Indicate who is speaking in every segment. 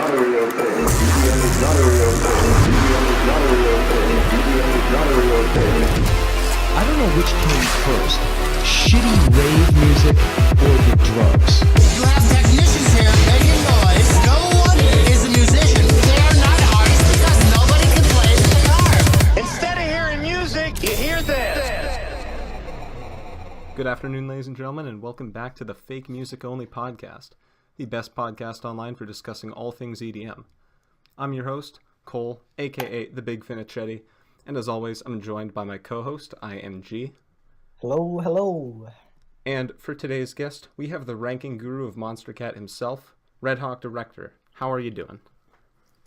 Speaker 1: not a real thing. EDM is not a real thing. EDM is not a real thing. EDM is not a real thing.
Speaker 2: I don't know which came first, shitty rave music or the drugs.
Speaker 3: You have technicians here making noise. No one is a musician. They are not artists because nobody can play the guitar.
Speaker 4: Instead of hearing music, you hear this.
Speaker 5: Good afternoon, ladies and gentlemen, and welcome back to the Fake Music Only podcast, the best podcast online for discussing all things EDM. I'm your host, Cole, aka the Big Finicheti, and as always, I'm joined by my co-host, IMG.
Speaker 6: Hello, hello.
Speaker 5: And for today's guest, we have the ranking guru of Monster Cat himself, Redhawk Director. How are you doing?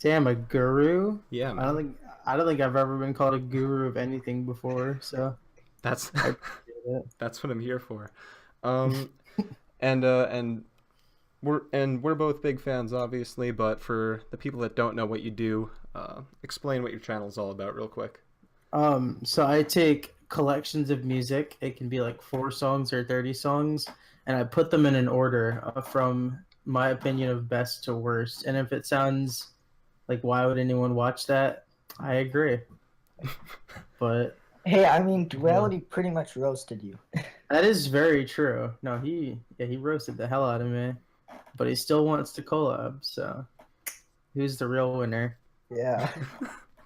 Speaker 7: Damn, a guru?
Speaker 5: Yeah, man.
Speaker 7: I don't think I've ever been called a guru of anything before, so
Speaker 5: That's
Speaker 7: I appreciate it.
Speaker 5: that's what I'm here for. And we're both big fans, obviously. But for the people that don't know what you do, explain what your channel is all about, real quick.
Speaker 7: So I take collections of music. It can be like 4 songs or 30 songs, and I put them in an order from my opinion of best to worst. And if it sounds like why would anyone watch that, I agree. But
Speaker 6: Hey, I mean, Duality pretty much roasted you.
Speaker 7: that is very true. No, he roasted the hell out of me, but he still wants to collab. So who's the real winner?
Speaker 6: Yeah.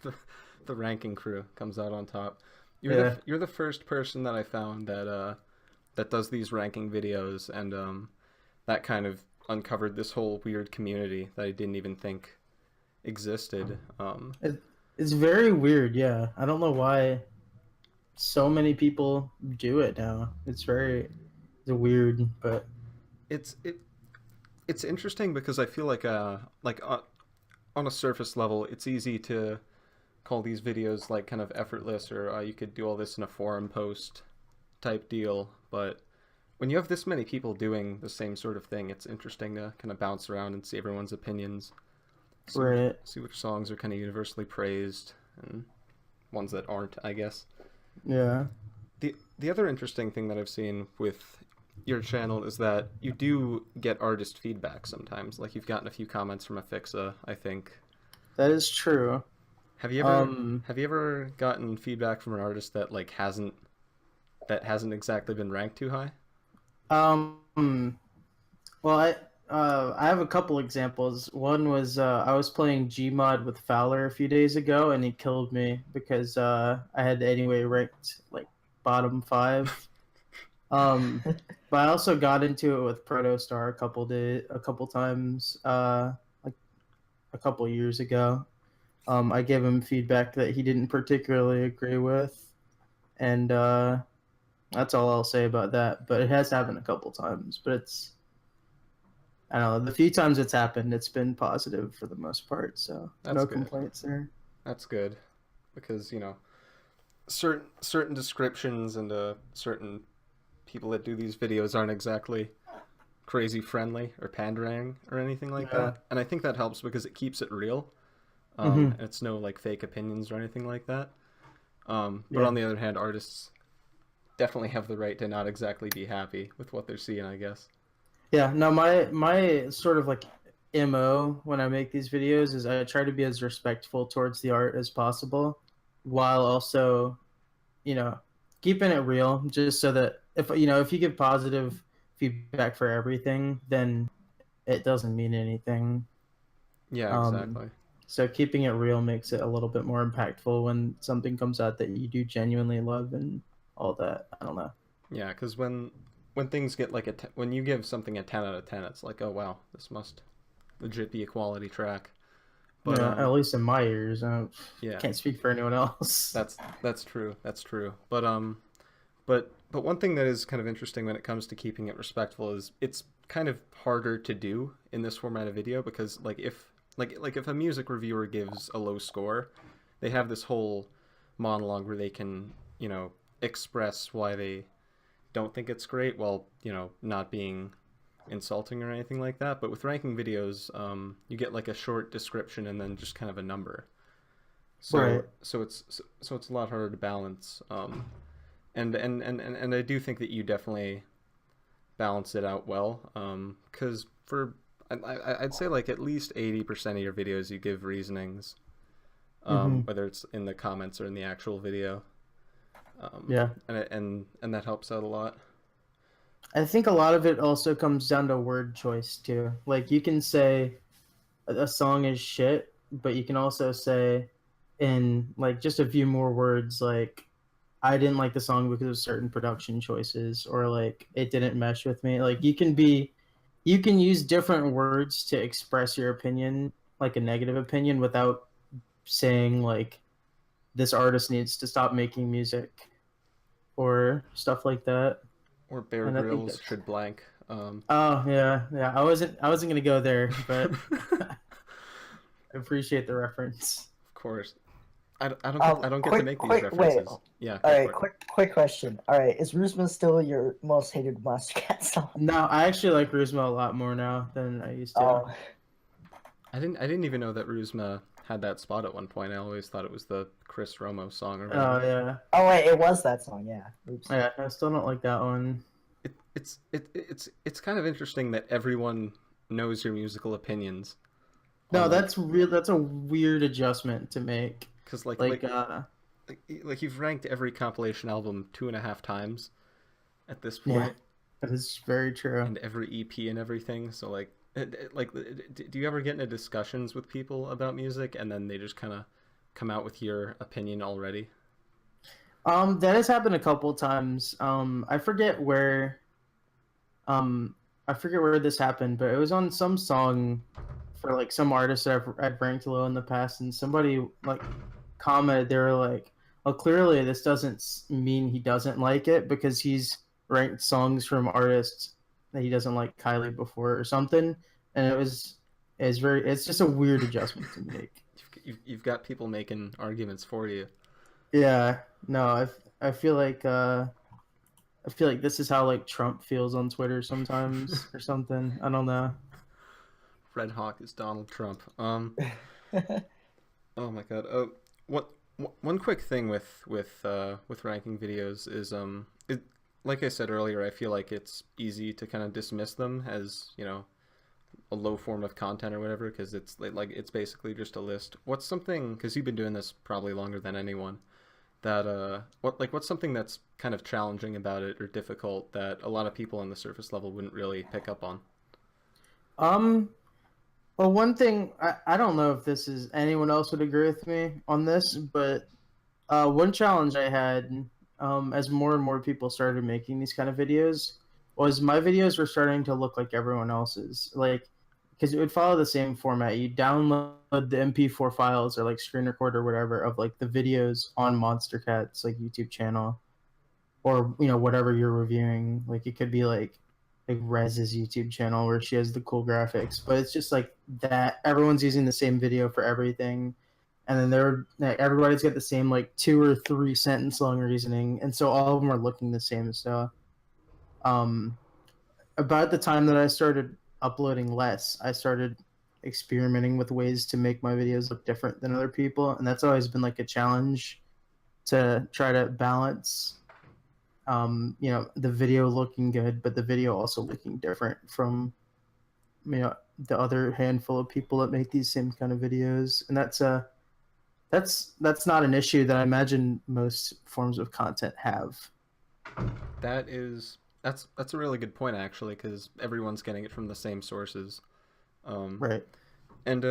Speaker 5: The ranking crew comes out on top. You're the first person that I found that does these ranking videos, and that kind of uncovered this whole weird community that I didn't even think existed.
Speaker 7: It's very weird, yeah. I don't know why so many people do it now. It's weird, but
Speaker 5: It's interesting because I feel like on a surface level, it's easy to call these videos like kind of effortless, or you could do all this in a forum post type deal. But when you have this many people doing the same sort of thing, it's interesting to kind of bounce around and see everyone's opinions.
Speaker 7: right.
Speaker 5: See which songs are kind of universally praised and ones that aren't, I guess.
Speaker 7: Yeah.
Speaker 5: The other interesting thing that I've seen with your channel is that you do get artist feedback sometimes. Like you've gotten a few comments from Afixa, I think.
Speaker 7: That is true.
Speaker 5: Have you ever gotten feedback from an artist that like hasn't exactly been ranked too high?
Speaker 7: Well, I have a couple examples. One was I was playing Gmod with Fowler a few days ago, and he killed me because I had anyway ranked like bottom 5. But I also got into it with Protostar a couple times, like a couple years ago. I gave him feedback that he didn't particularly agree with, and that's all I'll say about that. But it has happened a couple times, but I don't know, the few times it's happened, it's been positive for the most part, so
Speaker 5: That's
Speaker 7: no
Speaker 5: good.
Speaker 7: complaints there.
Speaker 5: That's good, because certain descriptions and certain people that do these videos aren't exactly crazy friendly or pandering or anything like that, and I think that helps because it keeps it real. And it's no like fake opinions or anything like that. But on the other hand, artists definitely have the right to not exactly be happy with what they're seeing, I guess.
Speaker 7: Yeah, no, my sort of like MO when I make these videos is I try to be as respectful towards the art as possible, while also, keeping it real, just so that if you give positive feedback for everything, then it doesn't mean anything.
Speaker 5: Yeah, exactly.
Speaker 7: So keeping it real makes it a little bit more impactful when something comes out that you do genuinely love and all that. I don't know.
Speaker 5: Yeah, because when things get like when you give something a 10 out of 10, it's like, oh wow, this must legit be a quality track. But
Speaker 7: Yeah, at least in my ears. I
Speaker 5: yeah,
Speaker 7: can't speak for anyone else.
Speaker 5: that's true. That's true. But one thing that is kind of interesting when it comes to keeping it respectful is it's kind of harder to do in this format of video because like if a music reviewer gives a low score, they have this whole monologue where they can, express why they don't think it's great while, not being insulting or anything like that. But with ranking videos, you get like a short description and then just kind of a number. So
Speaker 7: Right.
Speaker 5: so it's a lot harder to balance. And I do think that you definitely balance it out well. Because I'd say like at least 80% of your videos you give reasonings, whether it's in the comments or in the actual video.
Speaker 7: Yeah.
Speaker 5: And that helps out a lot.
Speaker 7: I think a lot of it also comes down to word choice too. Like you can say a song is shit, but you can also say in like just a few more words like I didn't like the song because of certain production choices or like it didn't mesh with me. Like you can use different words to express your opinion, like a negative opinion without saying like this artist needs to stop making music or stuff like that.
Speaker 5: Or Bear
Speaker 7: And I think
Speaker 5: Grylls
Speaker 7: that's...
Speaker 5: should blank.
Speaker 7: Oh yeah. I wasn't gonna go there, but I appreciate the reference.
Speaker 5: Of course. I don't get to make these
Speaker 6: Wait.
Speaker 5: references. Yeah.
Speaker 6: All right,
Speaker 5: for it.
Speaker 6: quick question. All right, is Rusma still your most hated Monster Cat song?
Speaker 7: No, I actually like Ruzma a lot more now than I used to.
Speaker 6: Oh,
Speaker 5: I didn't even know that Ruzma had that spot at one point. I always thought it was the Chris Romo song or
Speaker 7: Oh
Speaker 5: whatever.
Speaker 7: yeah.
Speaker 6: oh wait, it was that song. Yeah. Oops.
Speaker 7: Yeah, I still don't like that one.
Speaker 5: It's kind of interesting that everyone knows your musical opinions.
Speaker 7: No, that's real. That's a weird adjustment to make.
Speaker 5: Because
Speaker 7: Like,
Speaker 5: like you've ranked every compilation album 2.5 times at this point,
Speaker 7: that is very true.
Speaker 5: and every EP and everything. So like do you ever get into discussions with people about music and then they just kind of come out with your opinion already?
Speaker 7: That has happened a couple times. I forget where this happened, but it was on some song for like some artist that I've ranked low in the past, and somebody like commented, they were like, "Well, clearly this doesn't mean he doesn't like it because he's ranked songs from artists that he doesn't like highly before or something." And it's just a weird adjustment to make.
Speaker 5: You've got people making arguments for you.
Speaker 7: Yeah, no, I feel like this is how like Trump feels on Twitter sometimes or something. I don't know.
Speaker 5: Redhawk is Donald Trump. Oh my god. One quick thing with ranking videos is like I said earlier, I feel like it's easy to kind of dismiss them as, you know, a low form of content or whatever, because it's like it's basically just a list. What's something, because you've been doing this probably longer than anyone, that what's something that's kind of challenging about it or difficult that a lot of people on the surface level wouldn't really pick up on?
Speaker 7: Well, one thing, I don't know if this is anyone else would agree with me on this, but one challenge I had as more and more people started making these kind of videos was my videos were starting to look like everyone else's. Like, because it would follow the same format. You download the MP4 files or like screen record or whatever of like the videos on Monster Cat's like YouTube channel, or you know whatever you're reviewing. Like it could be like Rez's YouTube channel where she has the cool graphics, but it's just like that everyone's using the same video for everything, and then everybody's got the same like 2 or 3 sentence long reasoning, and so all of them are looking the same. So about the time that I started uploading less, I started experimenting with ways to make my videos look different than other people, and that's always been like a challenge to try to balance you know, the video looking good, but the video also looking different from, you know, the other handful of people that make these same kind of videos. And that's not an issue that I imagine most forms of content have.
Speaker 5: That's a really good point, actually, because everyone's getting it from the same sources.
Speaker 7: Right.
Speaker 5: And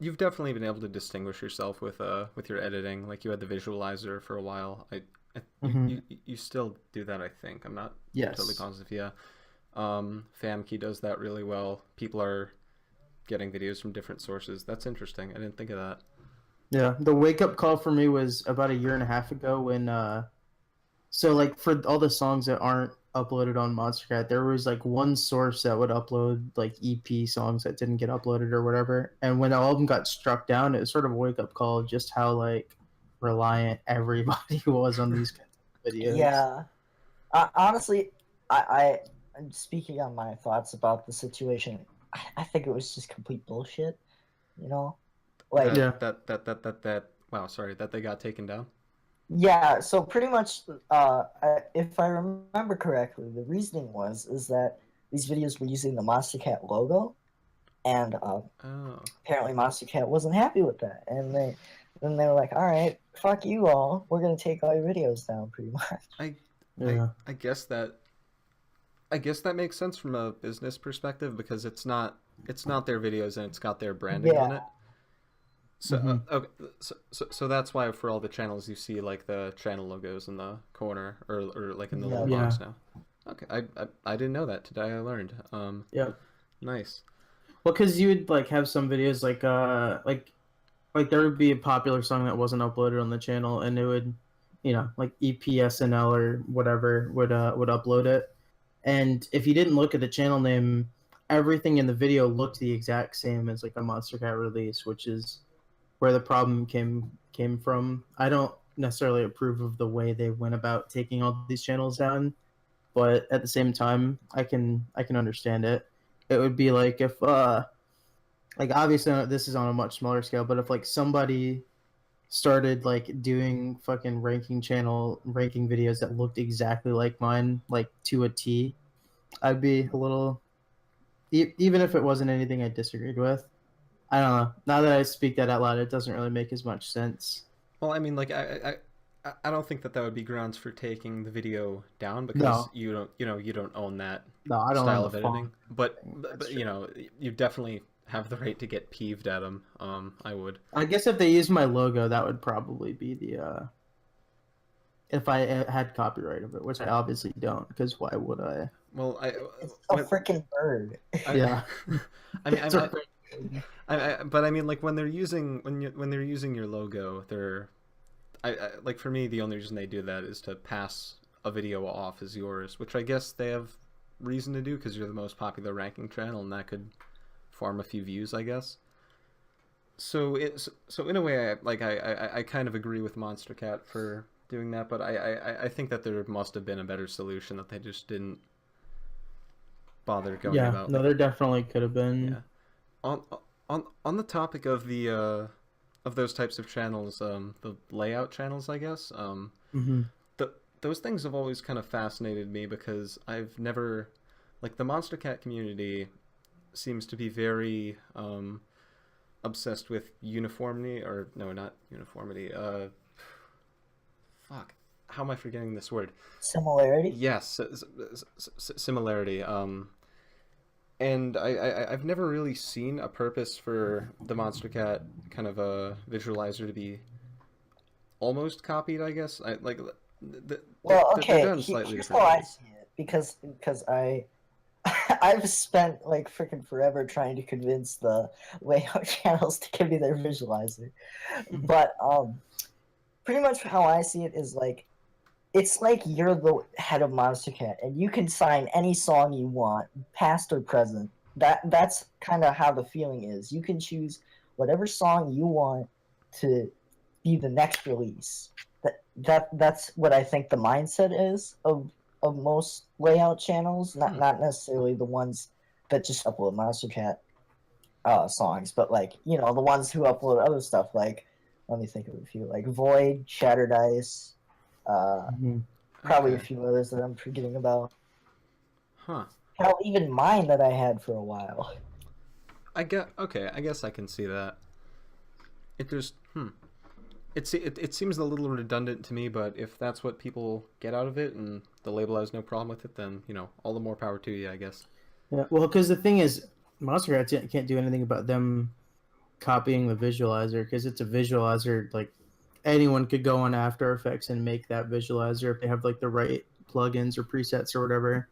Speaker 5: you've definitely been able to distinguish yourself with your editing. Like you had the visualizer for a while. You still do that, I think. I'm not totally positive. Yeah. Famkey does that really well. People are getting videos from different sources. That's interesting. I didn't think of that.
Speaker 7: Yeah, the wake up call for me was about a year and a half ago when so like for all the songs that aren't uploaded on Monster Cat, there was like one source that would upload like EP songs that didn't get uploaded or whatever. And when all of them got struck down, it was sort of a wake up call just how like reliant everybody was on these kinds of videos.
Speaker 6: Yeah. Honestly, I'm speaking on my thoughts about the situation. I think it was just complete bullshit. You know, like
Speaker 5: that wow, sorry, that they got taken down.
Speaker 6: Yeah, so pretty much, if I remember correctly, the reasoning is that these videos were using the Monster Cat logo, and
Speaker 5: Oh.
Speaker 6: apparently Monster Cat wasn't happy with that, and then they were like, all right, fuck you all, we're gonna take all your videos down, pretty much.
Speaker 7: Yeah.
Speaker 5: I guess that makes sense from a business perspective because it's not their videos and it's got their branding on
Speaker 6: Yeah.
Speaker 5: it. So okay, so that's why for all the channels you see like the channel logos in the corner or like in the little
Speaker 7: Yeah.
Speaker 5: box now. Okay, I didn't know that today. I learned.
Speaker 7: Yeah.
Speaker 5: Nice.
Speaker 7: Well, because you would like have some videos like there would be a popular song that wasn't uploaded on the channel, and it would, like EPSNL or whatever would upload it, and if you didn't look at the channel name, everything in the video looked the exact same as like a Monster Cat release, which is where the problem came from. I don't necessarily approve of the way they went about taking all these channels down, but at the same time, I can understand it. It would be like if like obviously this is on a much smaller scale, but if like somebody started like doing fucking ranking videos that looked exactly like mine, like to a T, I'd be a little even if it wasn't anything I disagreed with. I don't know. Now that I speak that out loud, it doesn't really make as much sense.
Speaker 5: Well, I mean, like I don't think that would be grounds for taking the video down because
Speaker 7: No.
Speaker 5: you don't own that
Speaker 7: No, I don't
Speaker 5: style
Speaker 7: own
Speaker 5: of
Speaker 7: the
Speaker 5: editing.
Speaker 7: font.
Speaker 5: But
Speaker 7: That's true.
Speaker 5: you know, you definitely have the right to get peeved at them. I would.
Speaker 7: I guess if they used my logo, that would probably be the if I had copyright of it, which I obviously don't, because why would I?
Speaker 5: Well,
Speaker 6: It's a freaking bird.
Speaker 7: Yeah.
Speaker 5: I mean,
Speaker 7: It's a-
Speaker 5: but I mean, like when they're using when they're using your logo, like for me, the only reason they do that is to pass a video off as yours, which I guess they have reason to do because you're the most popular ranking channel, and that could farm a few views, I guess. So in a way, I kind of agree with Monster Cat for doing that, but I think that there must have been a better solution that they just didn't bother going
Speaker 7: yeah.
Speaker 5: about.
Speaker 7: No, there definitely could have been.
Speaker 5: Yeah. On the topic of the of those types of channels, the layout channels, I guess,
Speaker 7: Mm-hmm.
Speaker 5: those things have always kind of fascinated me because I've never, like, the Monster Cat community seems to be very obsessed with uniformity, or no, not uniformity. Fuck, how am I forgetting this word?
Speaker 6: Similarity.
Speaker 5: Yes, similarity. And I've never really seen a purpose for the Monster Cat kind of a visualizer to be almost copied, I guess.
Speaker 6: Well,
Speaker 5: they're
Speaker 6: okay,
Speaker 5: done slightly
Speaker 6: here's
Speaker 5: different
Speaker 6: how I
Speaker 5: ways.
Speaker 6: see it, because I I've spent like freaking forever trying to convince the layout channels to give me their visualizer, but pretty much how I see it is like it's like you're the head of Monster Cat, and you can sign any song you want, past or present. That's kind of how the feeling is. You can choose whatever song you want to be the next release. That's what I think the mindset is of most layout channels. Not necessarily the ones that just upload Monster Cat songs, but like the ones who upload other stuff. Like, let me think of a few, like Void, Shattered Ice.
Speaker 7: Mm-hmm.
Speaker 6: Probably a
Speaker 5: Okay.
Speaker 6: few others that I'm forgetting about.
Speaker 5: Huh.
Speaker 6: Hell, even mine that I had for a while.
Speaker 5: Okay, I guess I can see that. It just it seems a little redundant to me, but if that's what people get out of it and the label has no problem with it, then all the more power to you, I guess.
Speaker 7: Yeah. Well, because the thing is, Monster Cat can't do anything about them copying the visualizer because it's a visualizer. Like anyone could go on After Effects and make that visualizer if they have like the right plugins or presets or whatever.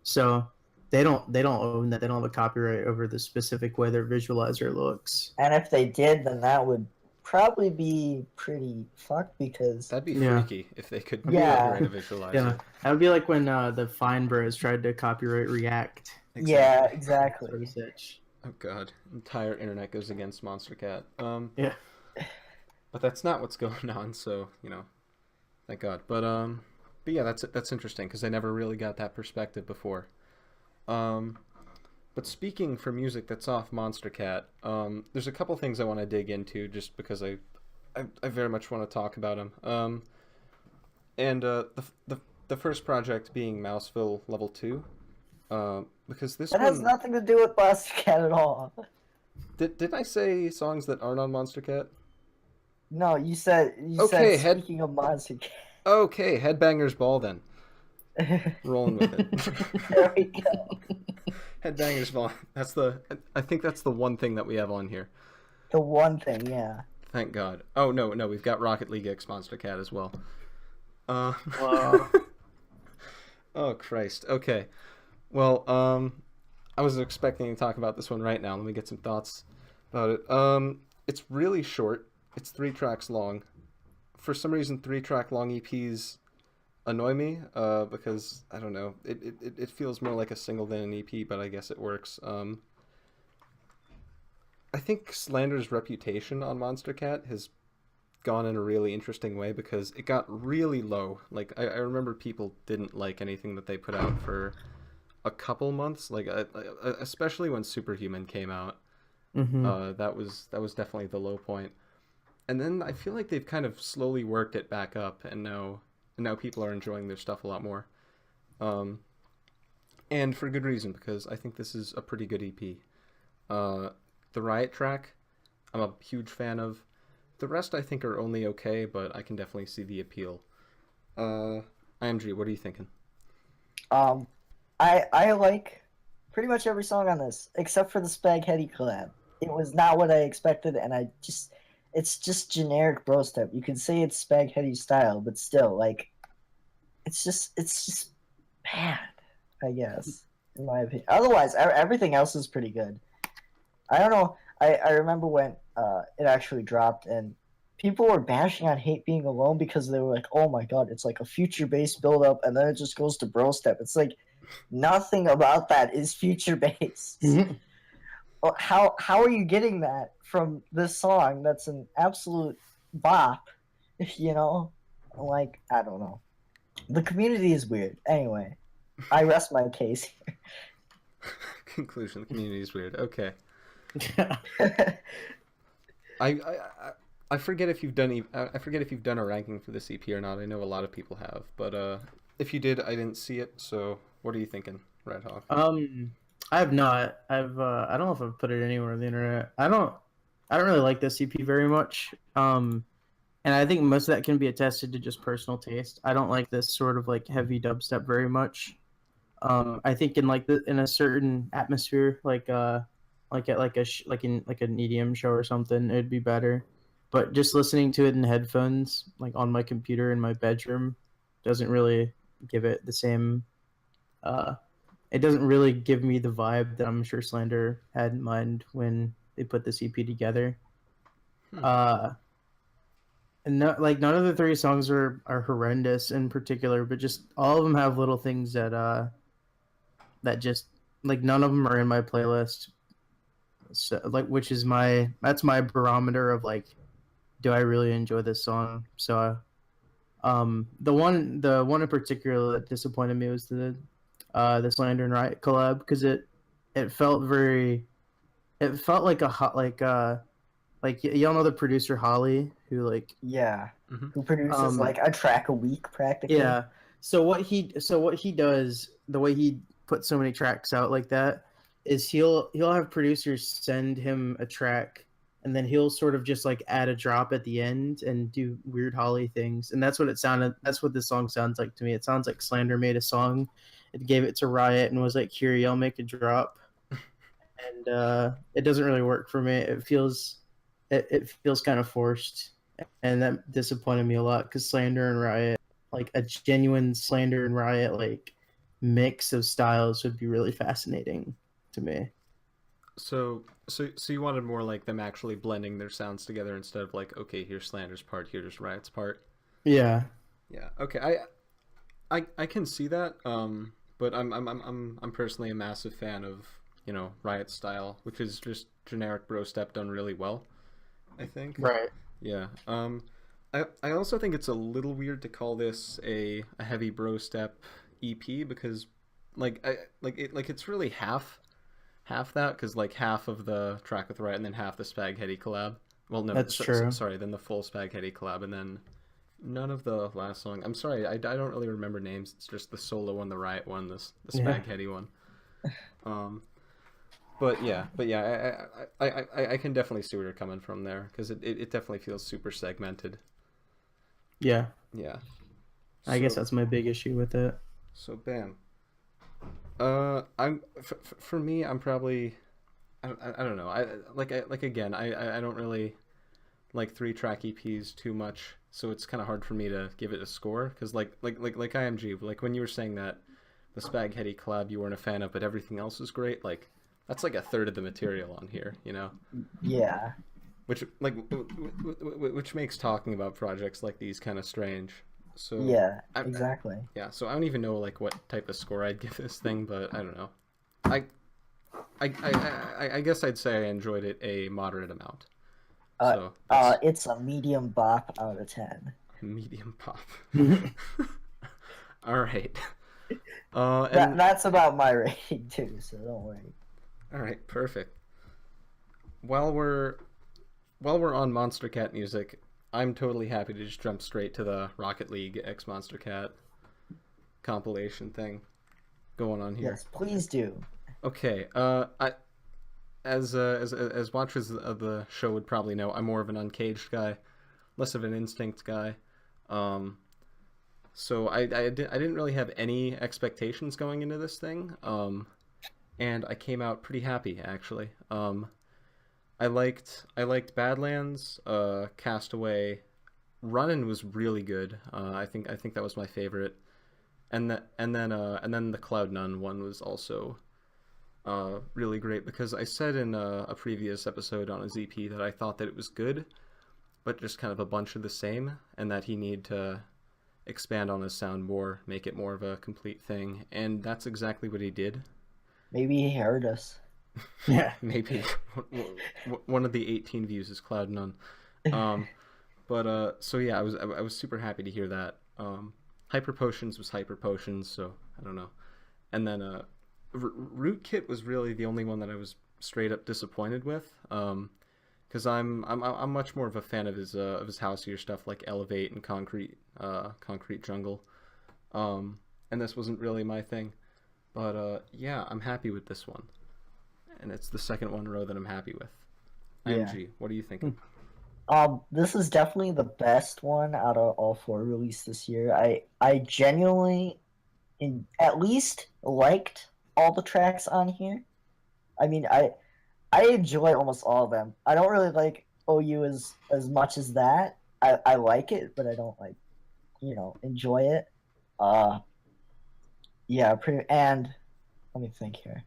Speaker 7: So they don't own that. They don't have a copyright over the specific way their visualizer looks.
Speaker 6: And if they did, then that would probably be pretty fucked because
Speaker 5: That'd be
Speaker 7: Yeah.
Speaker 5: freaky if they could
Speaker 6: Yeah.
Speaker 5: copyright a visualizer.
Speaker 7: Yeah, that would be like when the Fine Bros tried to copyright React.
Speaker 6: yeah,
Speaker 5: Exactly.
Speaker 6: exactly.
Speaker 7: Sort of such.
Speaker 5: Oh god, entire internet goes against Monster Cat.
Speaker 7: Yeah.
Speaker 5: But that's not what's going on, so thank God. But yeah, that's interesting because I never really got that perspective before. But speaking for music that's off Monster Cat, there's a couple things I want to dig into just because I very much want to talk about them. And the first project being Mouseville Level 2, because this
Speaker 6: That has
Speaker 5: one
Speaker 6: nothing to do with Monster Cat at all.
Speaker 5: didn't I say songs that aren't on Monster Cat?
Speaker 6: No, you said
Speaker 5: Okay,
Speaker 6: speaking of Monster
Speaker 5: Okay, Headbangers Ball then.
Speaker 6: Cat.
Speaker 5: Rolling with it.
Speaker 6: There we go.
Speaker 5: Headbangers Ball. I think that's the one thing that we have on here.
Speaker 6: The one thing, yeah.
Speaker 5: Thank God. Oh no, we've got Rocket League X Monster Cat as well.
Speaker 7: Wow.
Speaker 5: Oh Christ. Okay. Well, I was expecting to talk about this one right now. Let me get some thoughts about it. It's really short. It's 3 tracks long. For some reason, 3-track long EPs annoy me, because I don't know. It feels more like a single than an EP, but I guess it works. I think Slander's reputation on Monster Cat has gone in a really interesting way because it got really low. Like I remember people didn't like anything that they put out for a couple months, like especially when Superhuman came out. That was definitely the low point. And then I feel like they've kind of slowly worked it back up, and now people are enjoying their stuff a lot more. And for good reason, because I think this is a pretty good EP. The Riot track, I'm a huge fan of. The rest I think are only okay, but I can definitely see the appeal. IMG, what are you thinking?
Speaker 6: I like pretty much every song on this, except for the Spaghetti collab. It was not what I expected, and it's just generic bro step. You could say it's Spaghetti style, but still, like, it's just bad, I guess, in my opinion. Otherwise, everything else is pretty good. I don't know. I remember when it actually dropped, and people were bashing on Hate Being Alone because they were like, oh my god, it's like a future-based build-up, and then it just goes to bro step. It's like, nothing about that is future-based. How are you getting that from this song that's an absolute bop, you know? Like, I don't know. The community is weird. Anyway, I rest my case here.
Speaker 5: Conclusion: the community is weird. Okay.
Speaker 7: Yeah.
Speaker 5: I forget if you've done a ranking for this EP or not. I know a lot of people have, but if you did, I didn't see it. So what are you thinking, Redhawk?
Speaker 7: I have not. I don't know if I've put it anywhere on the internet. I don't really like this EP very much. And I think most of that can be attested to just personal taste. I don't like this sort of like heavy dubstep very much. I think in a certain atmosphere, like an EDM show or something, it'd be better. But just listening to it in headphones, like on my computer in my bedroom, doesn't really give it the same. It doesn't really give me the vibe that I'm sure Slander had in mind when they put this EP together. And none of the 3 songs are horrendous in particular, but just all of them have little things that just, like, none of them are in my playlist. So, like, that's my barometer of, like, do I really enjoy this song? So the one in particular that disappointed me was the Slander and Riot collab, because it felt like a hot, like y'all know the producer Holly, who, like,
Speaker 6: Yeah.
Speaker 5: Mm-hmm.
Speaker 6: Who produces like a track a week practically.
Speaker 7: yeah. So what he does, the way he puts so many tracks out like that, is he'll have producers send him a track, and then he'll sort of just like add a drop at the end and do weird Holly things. And that's what this song sounds like to me. It sounds like Slander made a song, it gave it to Riot and was like, here, y'all make a drop. And it doesn't really work for me. It feels kind of forced, and that disappointed me a lot, because Slander and Riot, like a genuine Slander and Riot like mix of styles, would be really fascinating to me.
Speaker 5: So you wanted more like them actually blending their sounds together instead of like, okay, here's Slander's part, here's Riot's part.
Speaker 7: Yeah.
Speaker 5: Yeah. Okay. I can see that. But I'm personally a massive fan of, you know, Riot's style, which is just generic bro step done really well, I think.
Speaker 7: Right.
Speaker 5: Yeah. I also think it's a little weird to call this a heavy bro step EP, because it's really half that, because like half of the track with Riot and then half the Spaghetti collab. Well, no,
Speaker 7: that's true.
Speaker 5: Sorry, then the full Spaghetti collab, and then none of the last song. I'm sorry, I don't really remember names. It's just the solo one, the Riot one, the Spaghetti one. But yeah, I can definitely see where you're coming from there because it definitely feels super segmented.
Speaker 7: Yeah,
Speaker 5: Yeah.
Speaker 7: I guess
Speaker 5: So
Speaker 7: that's my big issue with it.
Speaker 5: so bam. For me, I'm probably I don't know. Like again, I don't really like 3-track EPs too much, so it's kind of hard for me to give it a score because like IMG, like when you were saying that the Spaghetti collab you weren't a fan of, but everything else is great. Like that's like a third of the material on here, you know,
Speaker 6: Yeah.
Speaker 5: which like which makes talking about projects like these kind of strange. So
Speaker 6: Yeah.
Speaker 5: I,
Speaker 6: Exactly.
Speaker 5: yeah, so I don't even know like what type of score I'd give this thing, but I don't know. I I guess I'd say I enjoyed it a moderate amount. So that's
Speaker 6: It's a medium bop out of 10.
Speaker 5: medium pop. All right.
Speaker 6: That
Speaker 5: And
Speaker 6: that's about my rating too, so don't worry.
Speaker 5: all right, perfect. While we're while we're on Monster Cat music, I'm totally happy to just jump straight to the Rocket League X Monster Cat compilation thing going on here.
Speaker 6: Yes, please do.
Speaker 5: Okay. I as watchers of the show would probably know, I'm more of an uncaged guy, less of an instinct guy. Um, so I didn't really have any expectations going into this thing. And I came out pretty happy actually. I liked Badlands, Castaway, Runnin' was really good. I think that was my favorite, and then the Cloud None one was also really great because I said in a previous episode on a ZP that I thought that it was good, but just kind of a bunch of the same, and that he needed to expand on his sound more, make it more of a complete thing, and that's exactly what he did.
Speaker 6: Maybe he heard us.
Speaker 7: Yeah.
Speaker 5: Maybe one of the 18 views is Cloud None. Um, but so yeah, I was super happy to hear that. Hyper Potions was Hyper Potions, so I don't know. And then Rootkit was really the only one that I was straight up disappointed with. Because I'm much more of a fan of his houseier stuff like Elevate and Concrete Jungle. And this wasn't really my thing. But yeah, I'm happy with this one. And it's the second one in a row that I'm happy with.
Speaker 6: Yeah.
Speaker 5: IMG, what are you thinking?
Speaker 6: This is definitely the best one out of all four released this year. I genuinely, at least liked all the tracks on here. I mean, I enjoy almost all of them. I don't really like OU as much as that. I like it, but I don't like, enjoy it. Yeah, pretty. And let me think here.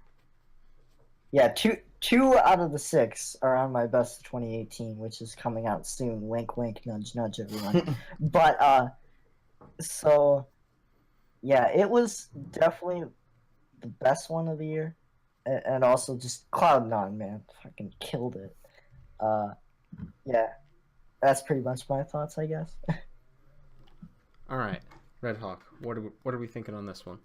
Speaker 6: Yeah, two out of the six are on my best of 2018, which is coming out soon. Wink, wink, nudge, nudge, everyone. But so yeah, it was definitely the best one of the year, and also just Cloud9, man, fucking killed it. Yeah, that's pretty much my thoughts, I guess.
Speaker 5: All right, Redhawk, what are we thinking on this one?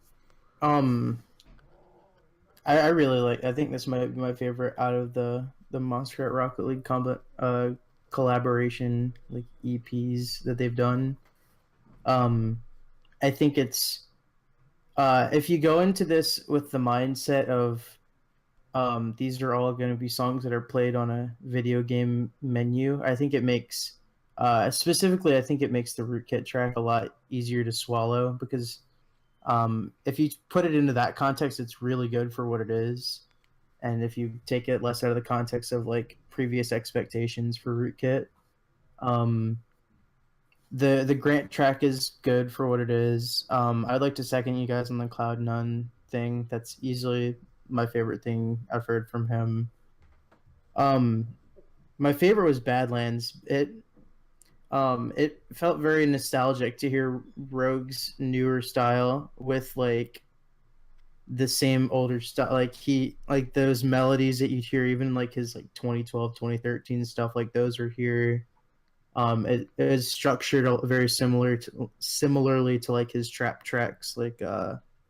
Speaker 7: I really like. I think this might be my favorite out of the Monster at Rocket League collaboration like EPs that they've done. I think it's if you go into this with the mindset of these are all going to be songs that are played on a video game menu, I think it makes specifically I think it makes the Rootkit track a lot easier to swallow because if you put it into that context, it's really good for what it is. And if you take it less out of the context of like previous expectations for Rootkit, the Grant track is good for what it is. I'd like to second you guys on the Cloud None thing. That's easily my favorite thing I've heard from him. My favorite was Badlands. It felt very nostalgic to hear Rogue's newer style with like the same older stuff. Like those melodies that you hear, even like his like 2012, 2013 stuff, like those are here. It is structured very similarly to like his trap tracks, like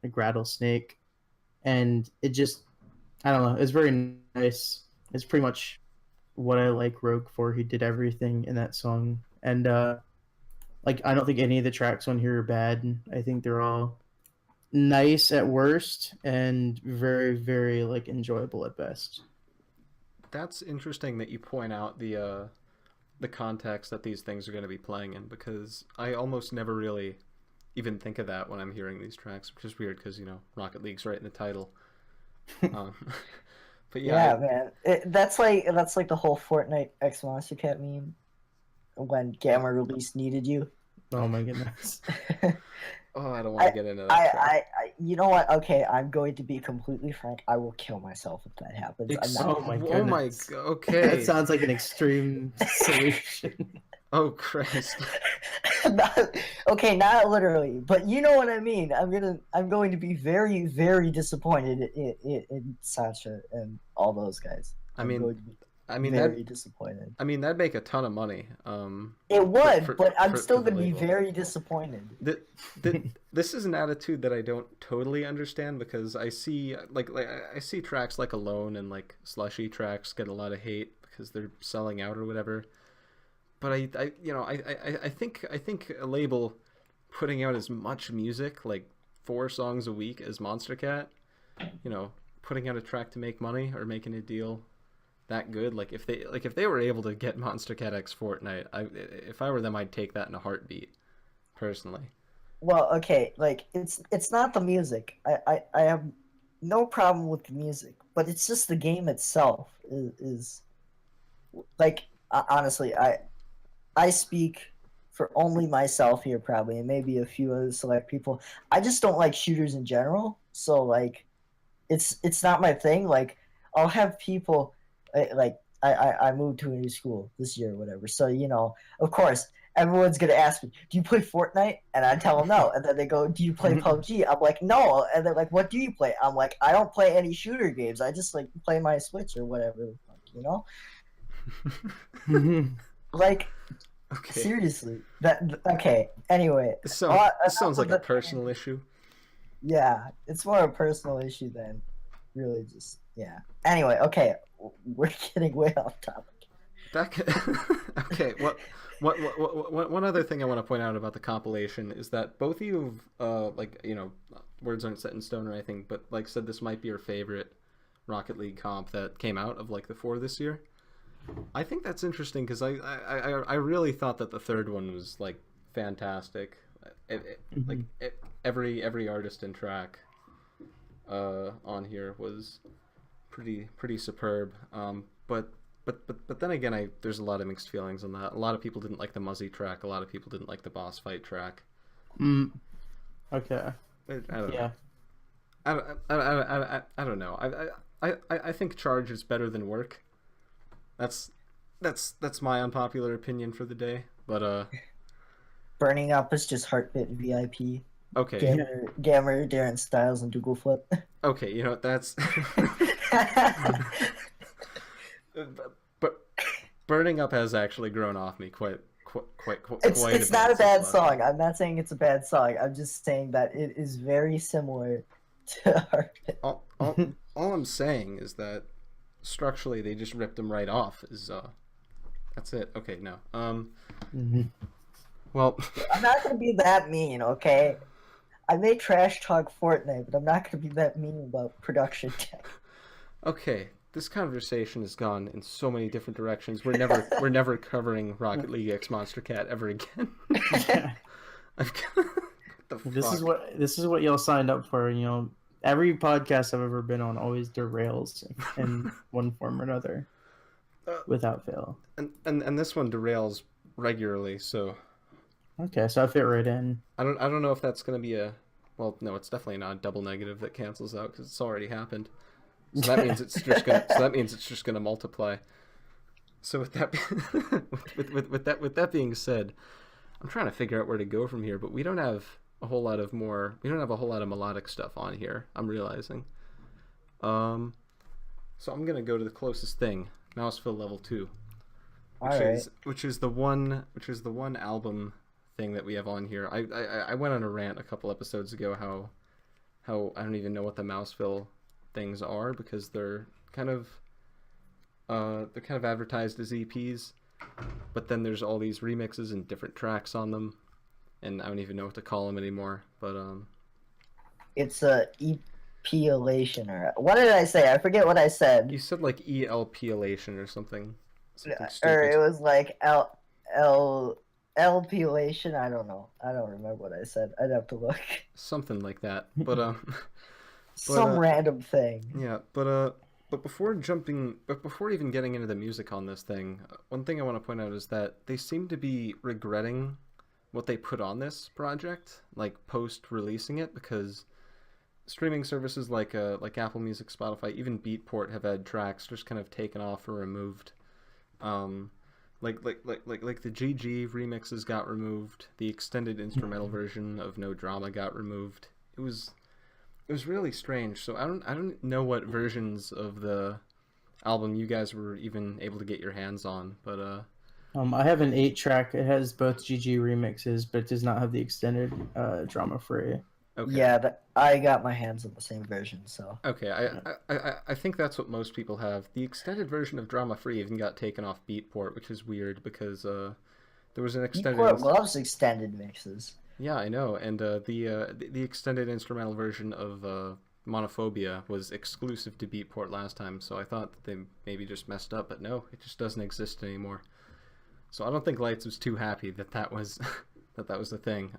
Speaker 7: Rattlesnake, and it just I don't know. It's very nice. It's pretty much what I like Rogue for. He did everything in that song, and like I don't think any of the tracks on here are bad. I think they're all nice at worst and very, very like enjoyable at best.
Speaker 5: That's interesting that you point out the context that these things are going to be playing in, because I almost never really even think of that when I'm hearing these tracks, which is weird because, you know, Rocket League's right in the title. um, but
Speaker 6: Yeah,
Speaker 5: yeah,
Speaker 6: man. That's like the whole Fortnite X Monster Cat meme when Gamma Release needed you.
Speaker 7: Oh my goodness.
Speaker 5: oh, I don't want to get into that track.
Speaker 6: You know what? Okay, I'm going to be completely frank. I will kill myself if that happens. I'm not.
Speaker 7: Oh my
Speaker 5: Oh my,
Speaker 7: goodness.
Speaker 5: okay.
Speaker 7: That sounds like an extreme solution.
Speaker 5: Oh Christ.
Speaker 6: Okay, not literally, but you know what I mean. I'm going to be very, very disappointed in Sasha and all those guys.
Speaker 5: I
Speaker 6: I'm
Speaker 5: mean,
Speaker 6: going to be
Speaker 5: I mean
Speaker 6: very disappointed.
Speaker 5: that'd make a ton of money.
Speaker 6: It would,
Speaker 5: for-
Speaker 6: but I'm
Speaker 5: for
Speaker 6: still
Speaker 5: the
Speaker 6: going to be
Speaker 5: label.
Speaker 6: very disappointed.
Speaker 5: This is an attitude that I don't totally understand, because I see I see tracks like Alone and like Slushy tracks get a lot of hate because they're selling out or whatever. But I think a label putting out as much music, like 4 songs a week, as Monster Cat, you know, putting out a track to make money or making a deal that good, like if they were able to get Monster Cat X Fortnite, if I were them, I'd take that in a heartbeat, personally.
Speaker 6: Well, okay, like it's not the music. I have no problem with the music, but it's just the game itself is like honestly, I speak for only myself here probably, and maybe a few other select people. I just don't like shooters in general. So like, it's not my thing. Like I'll have people I moved to a new school this year or whatever. So you know, of course, everyone's gonna ask me, "Do you play Fortnite?" And I tell them no. And then they go, "Do you play PUBG?" I'm like, "No." And they're like, "What do you play?" I'm like, "I don't play any shooter games. I just like play my Switch or whatever." You know, like.
Speaker 5: Okay.
Speaker 6: Seriously, okay. Anyway,
Speaker 5: This sounds like a personal issue.
Speaker 6: Yeah, it's more a personal issue than really just yeah. Anyway, okay, we're getting way off topic.
Speaker 5: Okay. One other thing I want to point out about the compilation is that both of you have, like, you know, words aren't set in stone or anything, but like said this might be your favorite Rocket League comp that came out of like the 4 this year. I think that's interesting because I really thought that the third one was like fantastic. Like every artist and track on here was pretty superb. But then again, there's a lot of mixed feelings on that. A lot of people didn't like the Muzzy track. A lot of people didn't like the boss fight track.
Speaker 7: Okay.
Speaker 5: I don't
Speaker 7: Yeah.
Speaker 5: know. I don't know. I think Charge is better than Work. That's my unpopular opinion for the day. But
Speaker 6: Burning Up is just Heartbit VIP.
Speaker 5: okay.
Speaker 6: Gammer, Darren Styles, and Dougal Flip.
Speaker 5: Okay, you know what, that's but Burning Up has actually grown off me quite
Speaker 6: It's not a bad song. I'm not saying it's a bad song. I'm just saying that it is very similar to Heartbit.
Speaker 5: All I'm saying is that structurally they just ripped them right off. That's it. Okay, no. Well,
Speaker 6: I'm not gonna be that mean, okay? I may trash talk Fortnite, but I'm not gonna be that mean about production tech.
Speaker 5: okay. This conversation has gone in so many different directions. We're never covering Rocket League X Monster Cat ever again. What the fuck?
Speaker 7: This is what y'all signed up for. You know, every podcast I've ever been on always derails in one form or another, without fail.
Speaker 5: And this one derails regularly. So
Speaker 7: okay, so I fit right in.
Speaker 5: I don't know if that's gonna be a, well, no, it's definitely not a double negative that cancels out because it's already happened. So that means it's just gonna multiply. So with that with that being said, I'm trying to figure out where to go from here, but we don't have a whole lot of melodic stuff on here, I'm realizing. So I'm gonna go to the closest thing, Mouseville Level 2. Which is the one album thing that we have on here. I went on a rant a couple episodes ago how I don't even know what the Mouseville things are because they're kind of advertised as EPs, but then there's all these remixes and different tracks on them, and I don't even know what to call them anymore. But
Speaker 6: It's a epilation, or what did I say? I forget what I said.
Speaker 5: You said like elpilation or something. Something
Speaker 6: Or it
Speaker 5: stupid.
Speaker 6: was like L-pilation. I don't know. I don't remember what I said. I'd have to look.
Speaker 5: Something like that. But
Speaker 6: Some
Speaker 5: uh,
Speaker 6: random thing.
Speaker 5: yeah, but before even getting into the music on this thing, one thing I want to point out is that they seem to be regretting what they put on this project, like post releasing it, because streaming services like Apple Music, Spotify, even Beatport have had tracks just kind of taken off or removed. Um, like the GG remixes got removed. The extended instrumental version of No Drama got removed. It was really strange. So I don't know what versions of the album you guys were even able to get your hands on, but
Speaker 7: I have an 8-track. It has both GG remixes, but it does not have the extended drama free.
Speaker 5: okay.
Speaker 6: Yeah, I got my hands on the same version, so.
Speaker 5: Okay, I think that's what most people have. The extended version of Drama Free even got taken off Beatport, which is weird because there was an extended.
Speaker 6: Beatport loves extended mixes.
Speaker 5: Yeah, I know, and the extended instrumental version of Monophobia was exclusive to Beatport last time, so I thought that they maybe just messed up, but no, it just doesn't exist anymore. So I don't think Lights was too happy that that was that was the thing.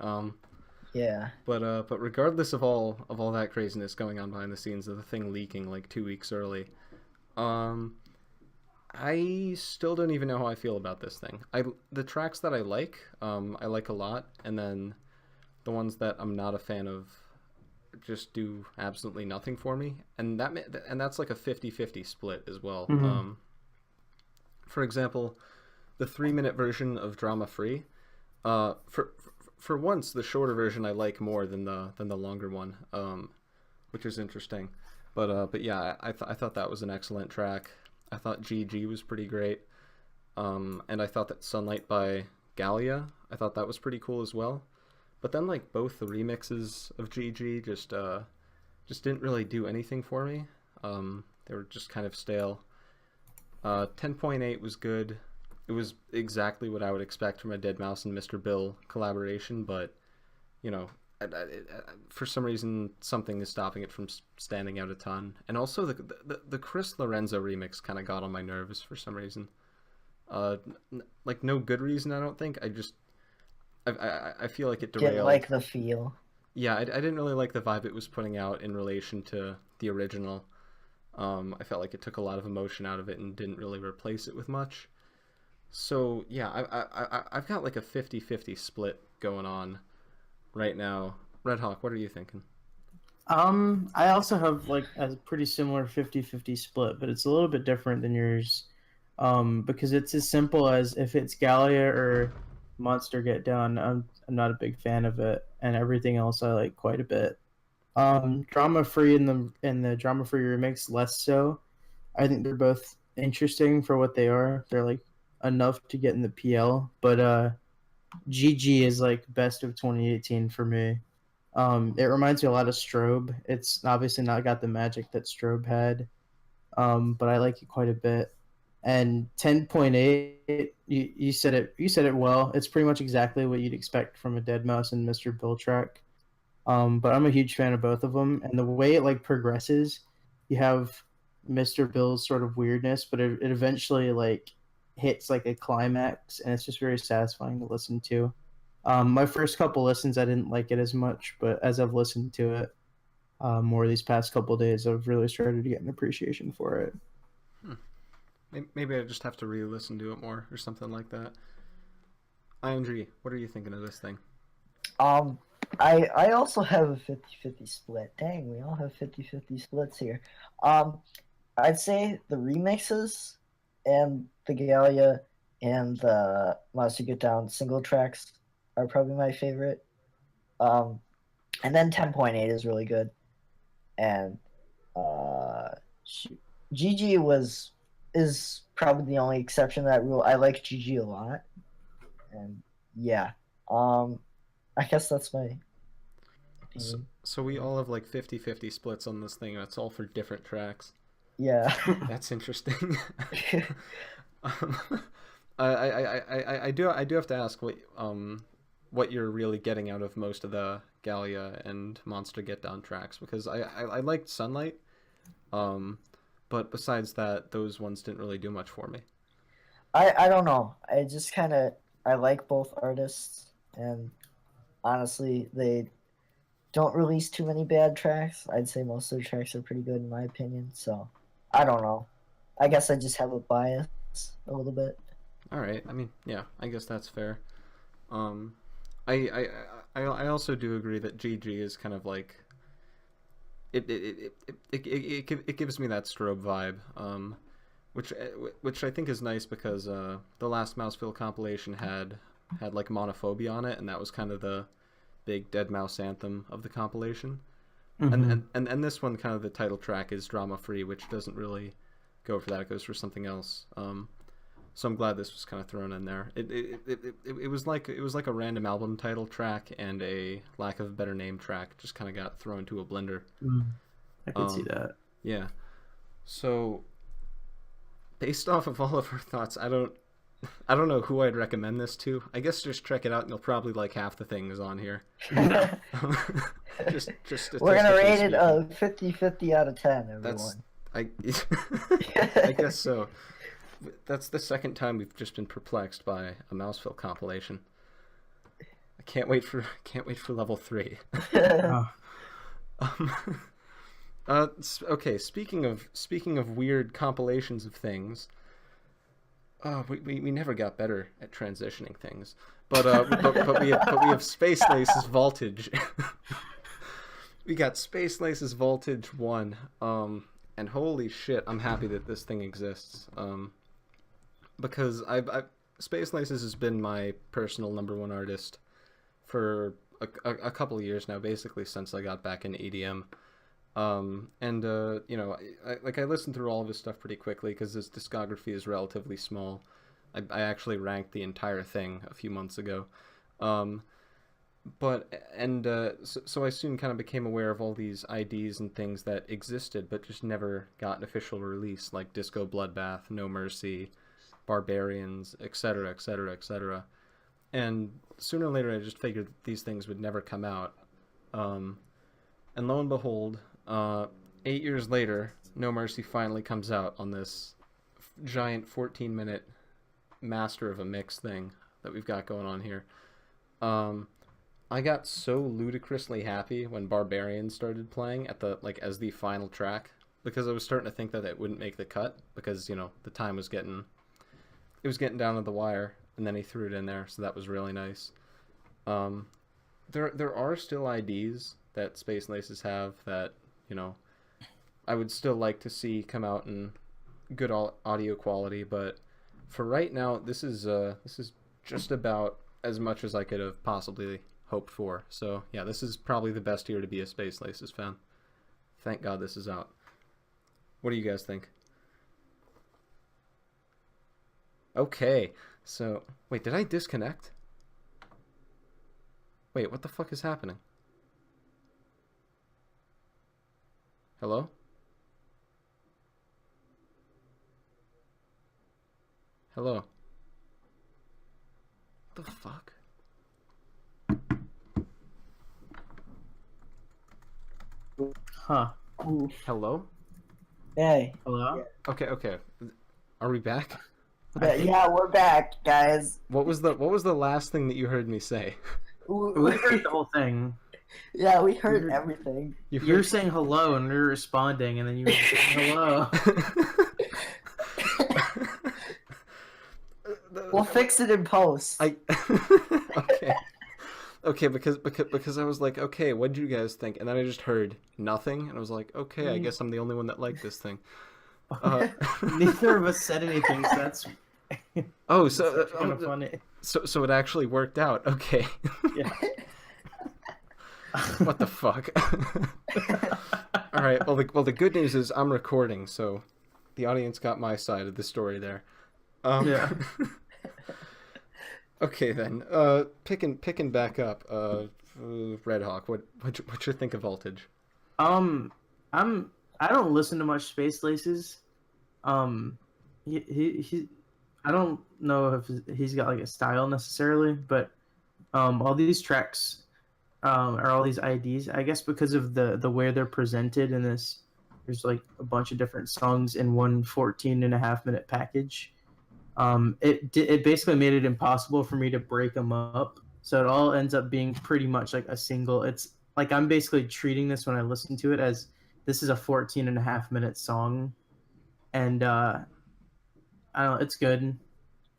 Speaker 6: Yeah.
Speaker 5: But regardless of all that craziness going on behind the scenes of the thing leaking like 2 weeks early, I still don't even know how I feel about this thing. The tracks that I like a lot, and then the ones that I'm not a fan of just do absolutely nothing for me, and that's like a 50-50 split as well.
Speaker 7: Mhm.
Speaker 5: For example, the 3-minute version of Drama Free, for once the shorter version I like more than the longer one, which is interesting. But yeah, I thought that was an excellent track. I thought GG was pretty great, and I thought that Sunlight by Gallia, I thought that was pretty cool as well. But then like both the remixes of GG just didn't really do anything for me. They were just kind of stale. 10.8 was good. It was exactly what I would expect from a Deadmau5 and Mr. Bill collaboration, but you know, for some reason something is stopping it from standing out a ton. And also the Chris Lorenzo remix kind of got on my nerves for some reason. Like no good reason, I don't think. I feel like it derailed.
Speaker 6: Didn't like the feel.
Speaker 5: Yeah, I didn't really like the vibe it was putting out in relation to the original. I felt like it took a lot of emotion out of it and didn't really replace it with much. So yeah, I've got like a 50-50 split going on right now. Redhawk, what are you thinking?
Speaker 7: I also have like a pretty similar 50-50 split, but it's a little bit different than yours. Because it's as simple as if it's Gallia or Monster Get Down, I'm not a big fan of it, and everything else I like quite a bit. Drama Free and the Drama Free remix less so. I think they're both interesting for what they are. They're like enough to get in the PL, but GG is like best of 2018 for me. It reminds me a lot of Strobe. It's obviously not got the magic that Strobe had, but I like it quite a bit. And 10.8, you said it well. It's pretty much exactly what you'd expect from a Deadmau5 and Mr. Bill track. But I'm a huge fan of both of them, and the way it like progresses, you have Mr. Bill's sort of weirdness, but it eventually like hits like a climax, and it's just very satisfying to listen to. My first couple listens, I didn't like it as much, but as I've listened to it more these past couple days, I've really started to get an appreciation for it.
Speaker 5: Maybe I just have to re-listen to it more or something like that. IMG, what are you thinking of this thing?
Speaker 6: I also have a 50-50 split. Dang, we all have 50-50 splits here. I'd say the remixes and the Gallia and the Monster Get Down single tracks are probably my favorite. And then 10.8 is really good. And GG is probably the only exception to that rule. I like GG a lot. And yeah. I guess that's my opinion.
Speaker 5: So we all have like 50-50 splits on this thing, and it's all for different tracks.
Speaker 6: Yeah.
Speaker 5: That's interesting. I do have to ask, what you're really getting out of most of the Gallia and Monster Get Down tracks, because I liked Sunlight, but besides that, those ones didn't really do much for me.
Speaker 6: I don't know. I just kind of I like both artists, and honestly, they don't release too many bad tracks. I'd say most of their tracks are pretty good in my opinion. So I don't know. I guess I just have a bias a little bit.
Speaker 5: All right. I mean, yeah, I guess that's fair. Um, I also do agree that GG is kind of like it gives me that strobe vibe, which I think is nice because the last Mouseville compilation had like Monophobia on it, and that was kind of the big Dead Mouse anthem of the compilation. And this one, kind of the title track, is drama free, which doesn't really go for that. It goes for something else. So I'm glad this was kind of thrown in there. It was like a random album title track and a lack of a better name track just kind of got thrown to a blender.
Speaker 7: I can see that.
Speaker 5: Yeah. So based off of all of our thoughts, I don't know who I'd recommend this to. I guess just check it out and you'll probably like half the things on here. just
Speaker 6: We're gonna
Speaker 5: statistically
Speaker 6: rate it
Speaker 5: speaking.
Speaker 6: 50-50 out of 10. Everyone.
Speaker 5: That's I guess so. That's the second time we've just been perplexed by a Mouseville compilation. I can't wait for level 3. Okay, speaking of weird compilations of things, we never got better at transitioning things, but we have Space Lace's Voltage. We got Space Lace's Voltage 1, and holy shit, I'm happy that this thing exists. Because Space Laces has been my personal #1 artist for a couple of years now, basically since I got back into EDM. You know, I listened through all of his stuff pretty quickly because his discography is relatively small. I actually ranked the entire thing a few months ago. So I soon kind of became aware of all these IDs and things that existed but just never got an official release, like Disco Bloodbath, No Mercy, Barbarians, etc., etc., etc. And sooner or later I just figured that these things would never come out. And lo and behold, 8 years later, No Mercy finally comes out on this giant 14-minute master of a mix thing that we've got going on here. I got so ludicrously happy when Barbarians started playing at as the final track, because I was starting to think that it wouldn't make the cut because, you know, the time was getting down to the wire, and then he threw it in there, so that was really nice. There are still IDs that Space Laces have that, you know, I would still like to see come out in good audio quality, but for right now, this is just about as much as I could have possibly hoped for. So yeah, this is probably the best year to be a Space Laces fan. Thank God this is out. What do you guys think? Okay, so wait, did I disconnect? Wait, what the fuck is happening? Hello? Hello? What the fuck?
Speaker 7: Huh.
Speaker 5: Hello?
Speaker 6: Hey.
Speaker 7: Hello?
Speaker 5: Okay. Are we back?
Speaker 6: Yeah, we're back, guys.
Speaker 5: What was the last thing that you heard me say?
Speaker 7: We heard the whole thing.
Speaker 6: Yeah, we heard everything.
Speaker 7: You were saying hello and we were responding, and then you were saying hello.
Speaker 6: We'll fix it in post.
Speaker 5: Okay, because I was like, okay, what did you guys think? And then I just heard nothing, and I was like, okay, I guess I'm the only one that liked this thing.
Speaker 7: Neither of us said anything, so that's
Speaker 5: so
Speaker 7: kind of funny.
Speaker 5: So it actually worked out. Okay.
Speaker 7: Yeah.
Speaker 5: What the fuck? All right. Well, the good news is I'm recording, so the audience got my side of the story there.
Speaker 7: Yeah.
Speaker 5: Okay then. Picking back up. Redhawk. What you think of Voltage?
Speaker 7: I don't listen to much Space Laces. He I don't know if he's got like a style necessarily, but all these tracks, or all these IDs, I guess because of the way they're presented in this, there's like a bunch of different songs in one 14.5 minute package. It basically made it impossible for me to break them up. So it all ends up being pretty much like a single. It's like I'm basically treating this when I listen to it as this is a 14.5 minute song, and I don't know, it's good.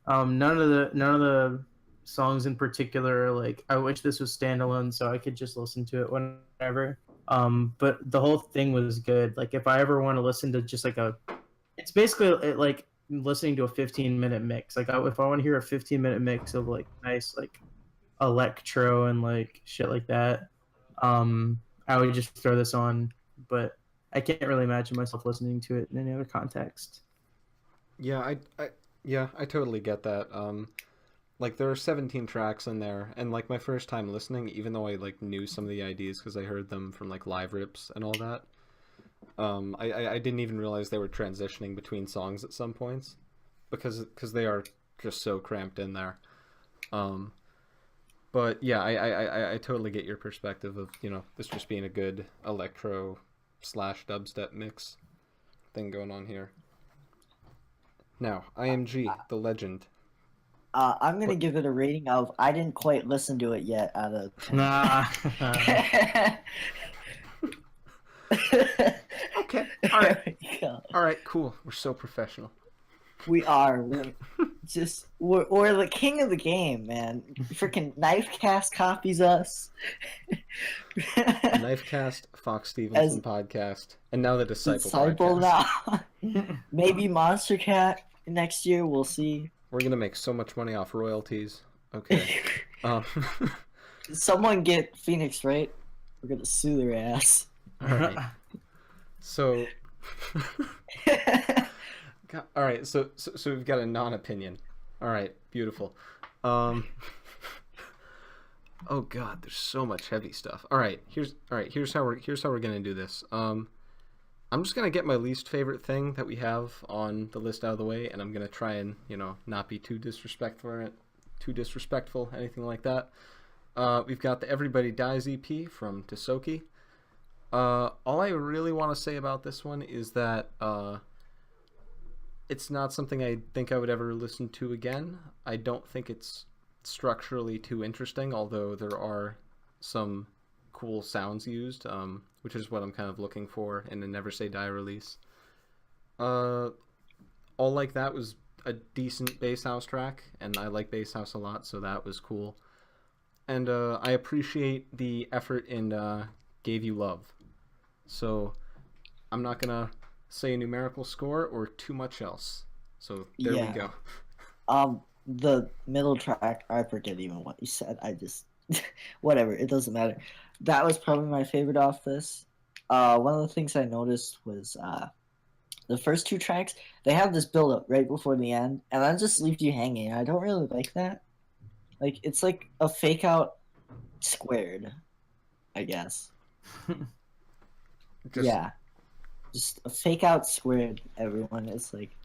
Speaker 7: None of the songs in particular are like I wish this was standalone so I could just listen to it whenever. But the whole thing was good. Like if I ever want to listen to just like it's basically like listening to a 15-minute mix. Like if I want to hear a 15-minute mix of like nice like electro and like shit like that, I would just throw this on. But I can't really imagine myself listening to it in any other context.
Speaker 5: Yeah, I totally get that. Like there are 17 tracks in there, and like my first time listening, even though I like knew some of the IDs because I heard them from like live rips and all that, I didn't even realize they were transitioning between songs at some points because they are just so cramped in there. But yeah, I totally get your perspective of, you know, this just being a good electro / dubstep mix thing going on here. Now, IMG, the legend.
Speaker 6: I'm gonna give it a rating of I didn't quite listen to it yet out of 10.
Speaker 7: Nah.
Speaker 5: Okay, all right,
Speaker 6: There we go.
Speaker 5: all right, cool. We're so professional.
Speaker 6: We are. We're the king of the game, man. Freaking Knifecast copies us.
Speaker 5: Knifecast, Fox Stevenson podcast, and now the Disciple podcast.
Speaker 6: Now. Maybe Monster Cat next year. We'll see.
Speaker 5: We're gonna make so much money off royalties. Okay.
Speaker 6: Someone get Phoenix, right? We're gonna sue their ass.
Speaker 5: All right. So. All right. So we've got a non-opinion. All right. Beautiful. Oh God, there's so much heavy stuff. All right. Here's how we're gonna do this. I'm just gonna get my least favorite thing that we have on the list out of the way, and I'm gonna try and, you know, not be too disrespectful, anything like that. We've got the Everybody Dies EP from Tisoki. All I really want to say about this one is that it's not something I think I would ever listen to again. I don't think it's structurally too interesting, although there are some cool sounds used, which is what I'm kind of looking for in a Never Say Die release. All Like That was a decent bass house track, and I like bass house a lot, so that was cool. And I appreciate the effort in Gave You Love. So I'm not gonna say a numerical score or too much else. So there we go.
Speaker 6: The middle track, I forget even what you said. I just whatever, it doesn't matter. That was probably my favorite off this. One of the things I noticed was the first two tracks, they have this build up right before the end, and that just leaves you hanging. I don't really like that. Like it's like a fake out squared, I guess. Just a fake out squared, everyone. It's like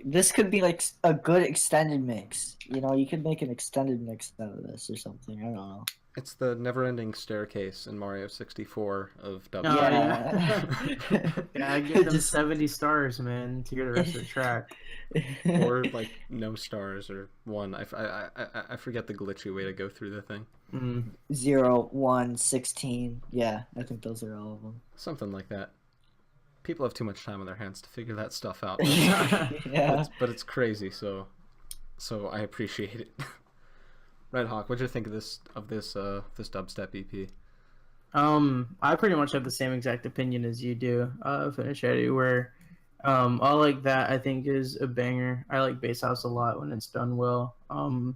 Speaker 6: this could be like a good extended mix. You know, you could make an extended mix out of this or something. I don't know.
Speaker 5: It's the never-ending staircase in Mario 64 of dubstep.
Speaker 7: Oh,
Speaker 6: Yeah.
Speaker 7: Yeah, I give them 70 stars, man, to hear the rest of the track.
Speaker 5: Or like no stars or one. I forget the glitchy way to go through the thing.
Speaker 6: 0, 1, 16. Yeah, I think those are all of them.
Speaker 5: Something like that. People have too much time on their hands to figure that stuff out.
Speaker 6: Yeah.
Speaker 5: But it's crazy, so I appreciate it. Redhawk, what'd you think of this dubstep EP?
Speaker 7: I pretty much have the same exact opinion as you do, Finicheti, where All Like That I think is a banger. I like bass house a lot when it's done well. I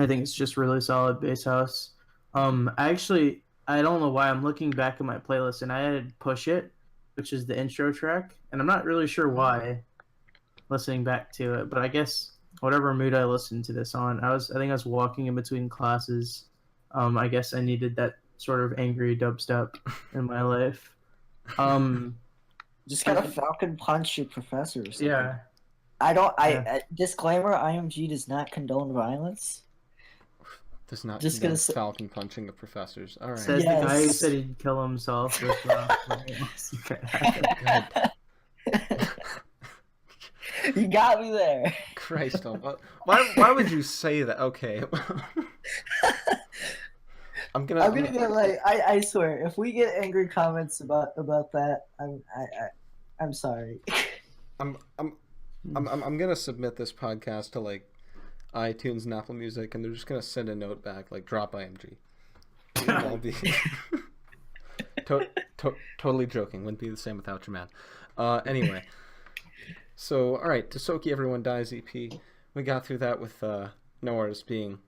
Speaker 7: think it's just really solid bass house. I don't know why I'm looking back at my playlist and I added Push It, which is the intro track, and I'm not really sure why listening back to it, but I guess whatever mood I listened to this on, I think I was walking in between classes. I guess I needed that sort of angry dubstep in my life.
Speaker 6: Just gotta Falcon Punch your professor or something.
Speaker 7: Yeah.
Speaker 6: I don't.
Speaker 7: Yeah.
Speaker 6: Disclaimer: IMG does not condone violence.
Speaker 5: Does not
Speaker 6: Just
Speaker 5: condone
Speaker 6: gonna say,
Speaker 5: falcon punching of professors. All right.
Speaker 7: Says the guy who
Speaker 6: yes.
Speaker 7: said he'd kill himself with
Speaker 5: God.
Speaker 6: You got me there.
Speaker 5: Christ, why would you say that? Okay. I'm gonna
Speaker 6: get like I swear if we get angry comments about that I'm sorry.
Speaker 5: I'm I'm I'm gonna submit this podcast to like iTunes and Apple Music, and they're just gonna send a note back like drop IMG. I'll be totally joking. Wouldn't be the same without your man. Anyway, so all right, Tosoki Everyone Dies EP. We got through that with no artist being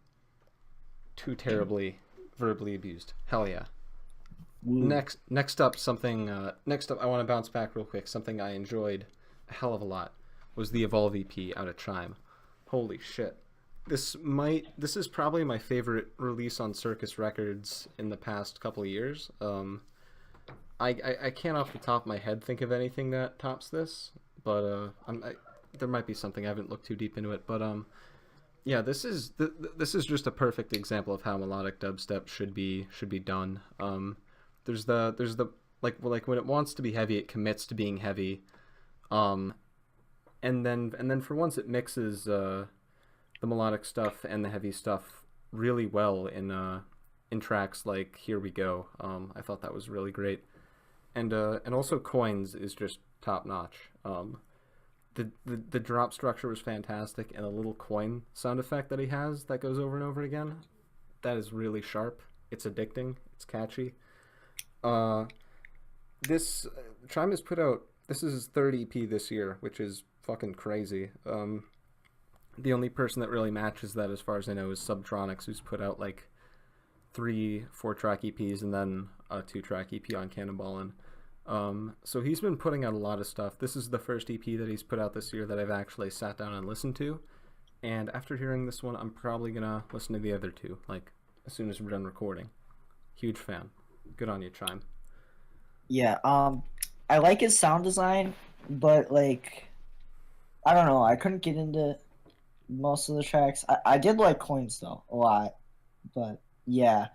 Speaker 5: too terribly verbally abused. Hell yeah. Next up, I want to bounce back real quick. Something I enjoyed a hell of a lot was the Evolve EP out of Chime. Holy shit. This is probably my favorite release on Circus Records in the past couple of years. I can't off the top of my head think of anything that tops this, but there might be something. I haven't looked too deep into it, but yeah, this is just a perfect example of how melodic dubstep should be done. There's the like when it wants to be heavy, it commits to being heavy, and then for once it mixes the melodic stuff and the heavy stuff really well in tracks like Here We Go. I thought that was really great, and also Coins is just top notch. The drop structure was fantastic, and the little coin sound effect that he has that goes over and over again, that is really sharp. It's addicting. It's catchy. This Chime has put out, this is his third EP this year, which is fucking crazy. The only person that really matches that, as far as I know, is Subtronics, who's put out like 3 4-track EPs and then a 2-track EP on Cannonballin'. So he's been putting out a lot of stuff. This is the first EP that he's put out this year that I've actually sat down and listened to. And after hearing this one, I'm probably gonna listen to the other 2, like, as soon as we're done recording. Huge fan. Good on you, Chime.
Speaker 6: Yeah, I like his sound design, but like I don't know, I couldn't get into most of the tracks. I did like Coins though a lot, but yeah,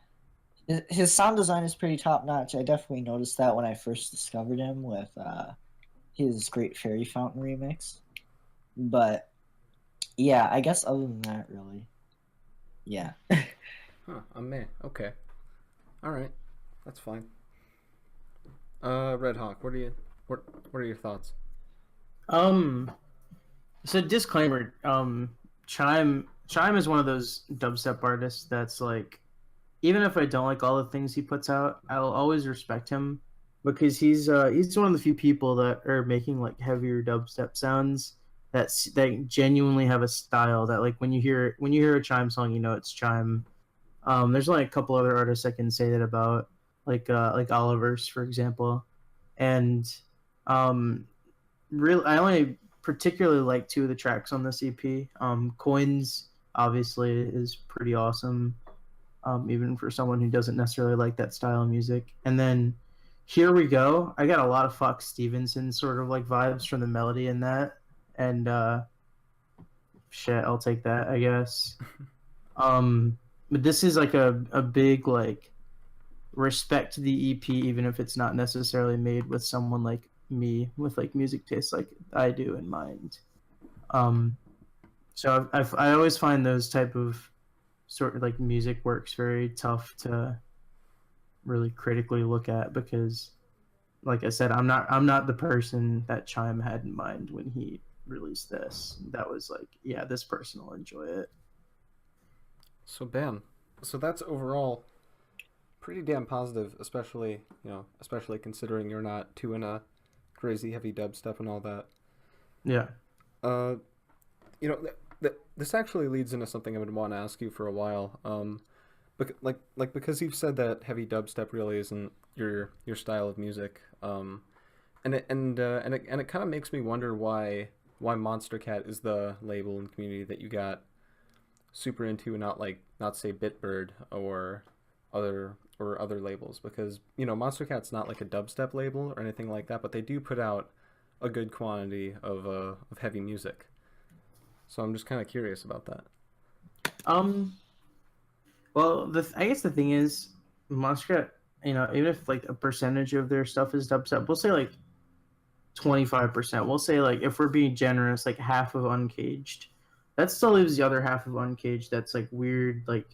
Speaker 6: his sound design is pretty top notch. I definitely noticed that when I first discovered him with his Great Fairy Fountain remix. But yeah, I guess other than that, really, yeah.
Speaker 5: Huh, I'm meh. Okay. Alright. That's fine. Redhawk, what are your thoughts?
Speaker 7: So disclaimer, Chime is one of those dubstep artists that's like, even if I don't like all the things he puts out, I'll always respect him because he's one of the few people that are making like heavier dubstep sounds that genuinely have a style that, like, when you hear a Chime song, you know it's Chime. There's only a couple other artists I can say that about, like Oliver's, for example, and really I only particularly like 2 of the tracks on this EP. Coins obviously is pretty awesome, even for someone who doesn't necessarily like that style of music. And then Here We Go, I got a lot of Fox Stevenson sort of like vibes from the melody in that, and shit, I'll take that, I guess. But this is like a big like respect to the EP, even if it's not necessarily made with someone like me with like music tastes like I do in mind. So I always find those type of sort of like music works very tough to really critically look at because, like I said, I'm not the person that Chime had in mind when he released this. That was like, yeah, this person will enjoy it.
Speaker 5: So bam. So that's overall pretty damn positive, especially considering you're not too in a crazy heavy dubstep and all that.
Speaker 7: Yeah.
Speaker 5: This actually leads into something I would want to ask you for a while. Because you've said that heavy dubstep really isn't your style of music. And it kind of makes me wonder why Monster Cat is the label and community that you got super into, and not say Bitbird or other labels, because Monster Cat's not like a dubstep label or anything like that, but they do put out a good quantity of heavy music. So I'm just kind of curious about that.
Speaker 7: Well, I guess the thing is, Monster, even if like a percentage of their stuff is dubstep, we'll say like 25%. We'll say like if we're being generous, like half of Uncaged. That still leaves the other half of Uncaged that's like weird, like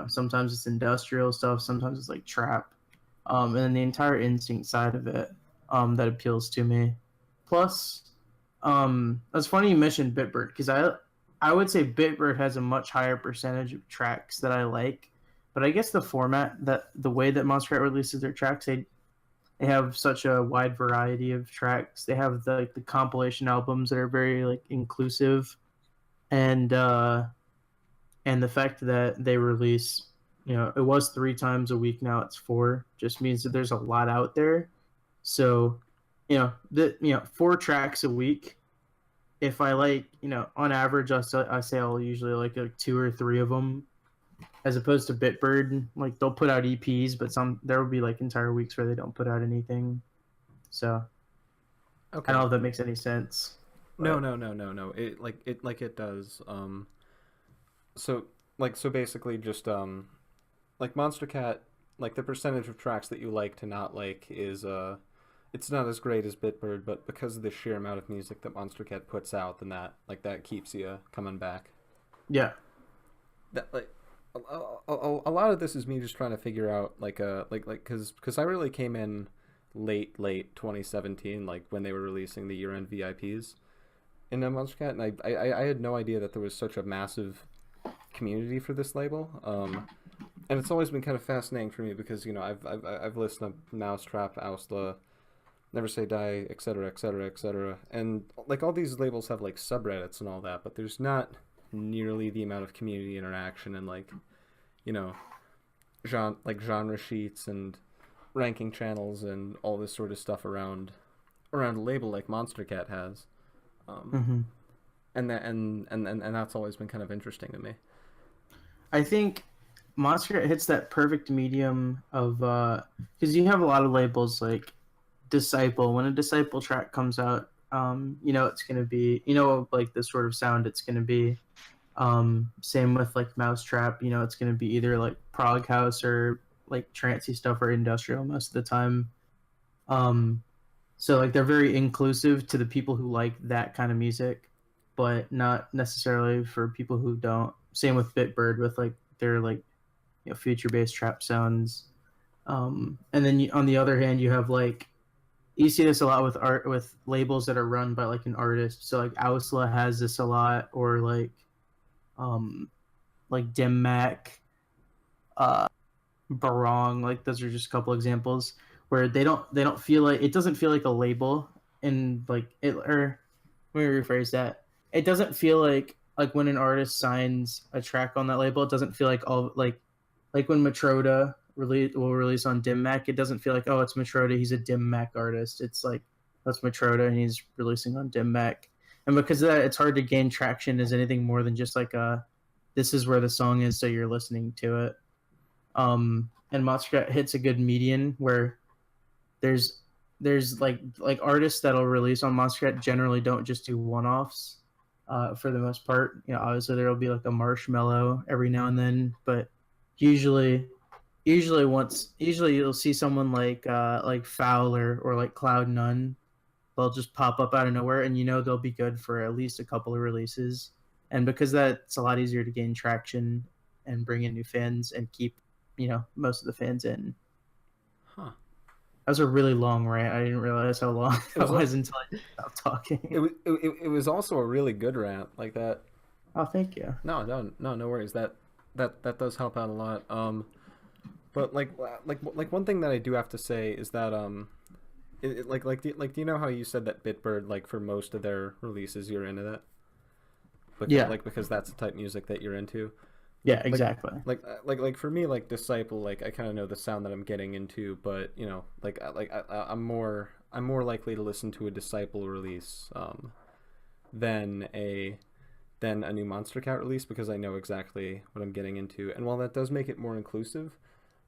Speaker 7: sometimes it's industrial stuff, sometimes it's like trap. And then the entire Instinct side of it, that appeals to me. Plus, it's funny you mentioned Bitbird because I would say Bitbird has a much higher percentage of tracks that I like, but I guess the way that Monster releases their tracks, they have such a wide variety of tracks. They have the compilation albums that are very like inclusive, and the fact that they release, it was 3 times a week, now it's 4, just means that there's a lot out there. So, 4 tracks a week. If I like, on average, I say I'll usually like 2 or 3 of them, as opposed to Bitbird. Like they'll put out EPs, but there will be like entire weeks where they don't put out anything. So,
Speaker 5: Okay.
Speaker 7: I don't know if that makes any sense.
Speaker 5: No. It does. So basically just like Monster Cat, like the percentage of tracks that you like to not like is it's not as great as Bitbird, but because of the sheer amount of music that Monster Cat puts out, then that keeps you coming back.
Speaker 7: Yeah.
Speaker 5: That like a lot of this is me just trying to figure out because I really came in late 2017, like when they were releasing the year-end VIPs in Monster Cat, and I had no idea that there was such a massive community for this label. And it's always been kind of fascinating for me because I've listened to Mousetrap, Ausla, Never Say Die, etc., etc., etc., and like all these labels have like subreddits and all that, but there's not nearly the amount of community interaction and like genre sheets and ranking channels and all this sort of stuff around a label like Monster Cat has. And that's always been kind of interesting to me.
Speaker 7: I think Monster hits that perfect medium of because you have a lot of labels like Disciple. When a Disciple track comes out, it's gonna be like this sort of sound it's gonna be. Same with like Mousetrap. It's gonna be either like prog house or like trancey stuff or industrial most of the time. So like they're very inclusive to the people who like that kind of music, but not necessarily for people who don't. Same with Bitbird with like their like future-based trap sounds. And then on the other hand, you have like you see this a lot with labels that are run by like an artist. So like Ausla has this a lot, or like Dim Mak, Barong. Like those are just a couple examples where they don't feel like it doesn't feel like a label, and like it, or let me rephrase that. It doesn't feel like when an artist signs a track on that label, it doesn't feel like all like when Matroda will release on Dim Mak, it doesn't feel like, oh, it's Matroda, he's a Dim Mak artist. It's like, that's Matroda and he's releasing on Dim Mak. And because of that, it's hard to gain traction as anything more than just like this is where the song is, so you're listening to it. And Monster Cat hits a good median where there's like artists that'll release on Monster Cat generally don't just do one-offs. For the most part, obviously there'll be like a Marshmello every now and then, but usually you'll see someone like Fowler or like Cloud None. They'll just pop up out of nowhere, and they'll be good for at least a couple of releases. And because that's a lot easier to gain traction and bring in new fans and keep most of the fans in.
Speaker 5: Huh.
Speaker 7: That was a really long rant. I didn't realize how long it was until I stopped talking.
Speaker 5: It was also a really good rant like that.
Speaker 7: Oh, thank you.
Speaker 5: No worries. That does help out a lot. But like one thing that I do have to say is that do you know how you said that Bitbird, like for most of their releases you're into that? Because that's the type of music that you're into.
Speaker 7: Yeah, exactly.
Speaker 5: Like for me, like Disciple, like I kind of know the sound that I'm getting into, but I'm more likely to listen to a Disciple release than a new Monster Cat release, because I know exactly what I'm getting into. And while that does make it more inclusive,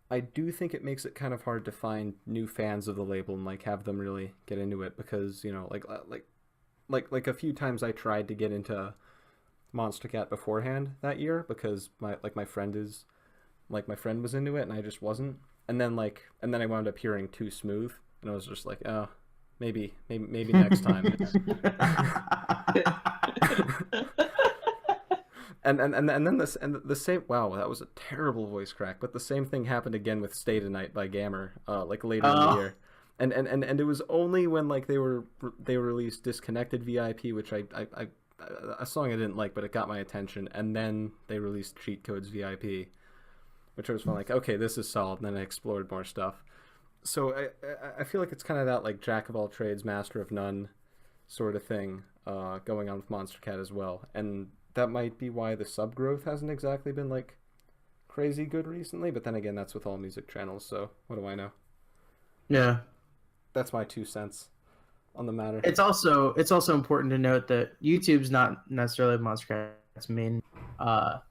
Speaker 5: I do think it makes it kind of hard to find new fans of the label and like have them really get into it, because like a few times I tried to get into Monster Cat beforehand that year because my friend was into it and I just wasn't. And then I wound up hearing Too Smooth and I was just like, oh, maybe next time. And then the same, wow, that was a terrible voice crack, but the same thing happened again with Stay Tonight by Gammer like later in the year. And it was only when like they released Disconnected VIP, which I a song I didn't like, but it got my attention, and then they released Cheat Codes VIP, which I was like, okay, this is solid, and then I explored more stuff. So I feel like it's kind of that like jack of all trades, master of none sort of thing going on with Monster Cat as well, and that might be why the sub growth hasn't exactly been like crazy good recently. But then again, that's with all music channels, so what do I know?
Speaker 7: Yeah,
Speaker 5: that's my 2 cents on the matter.
Speaker 7: It's also important to note that YouTube's not necessarily Monster Cat's main because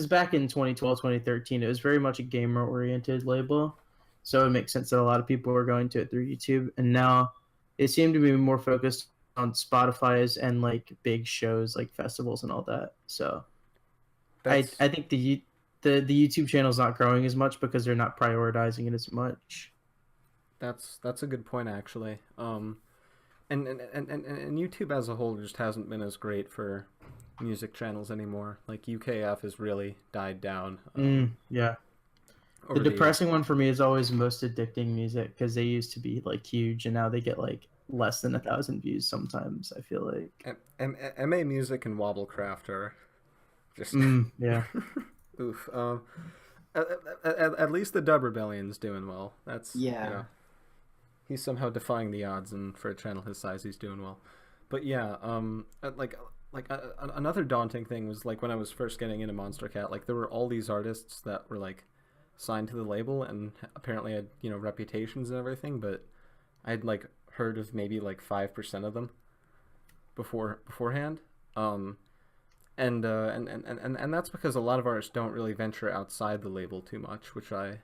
Speaker 7: back in 2012, 2013, it was very much a gamer oriented label, so it makes sense that a lot of people were going to it through YouTube, and now they seem to be more focused on Spotify's and like big shows like festivals and all that. So I think the YouTube channel's not growing as much because they're not prioritizing it as much.
Speaker 5: That's a good point actually. And YouTube as a whole just hasn't been as great for music channels anymore. Like UKF has really died down.
Speaker 7: Yeah. The depressing one for me is always Most Addicting Music because they used to be like huge and now they get like less than 1,000 views sometimes. I feel like
Speaker 5: MA Music and Wobblecraft are just
Speaker 7: yeah.
Speaker 5: Oof. At least the Dub Rebellion's doing well. That's
Speaker 6: Yeah.
Speaker 5: You know, he's somehow defying the odds, and for a channel his size, he's doing well. But yeah, another daunting thing was like when I was first getting into Monster Cat, like there were all these artists that were like signed to the label and apparently had reputations and everything, but I'd like heard of maybe like 5% of them beforehand. And that's because a lot of artists don't really venture outside the label too much, which I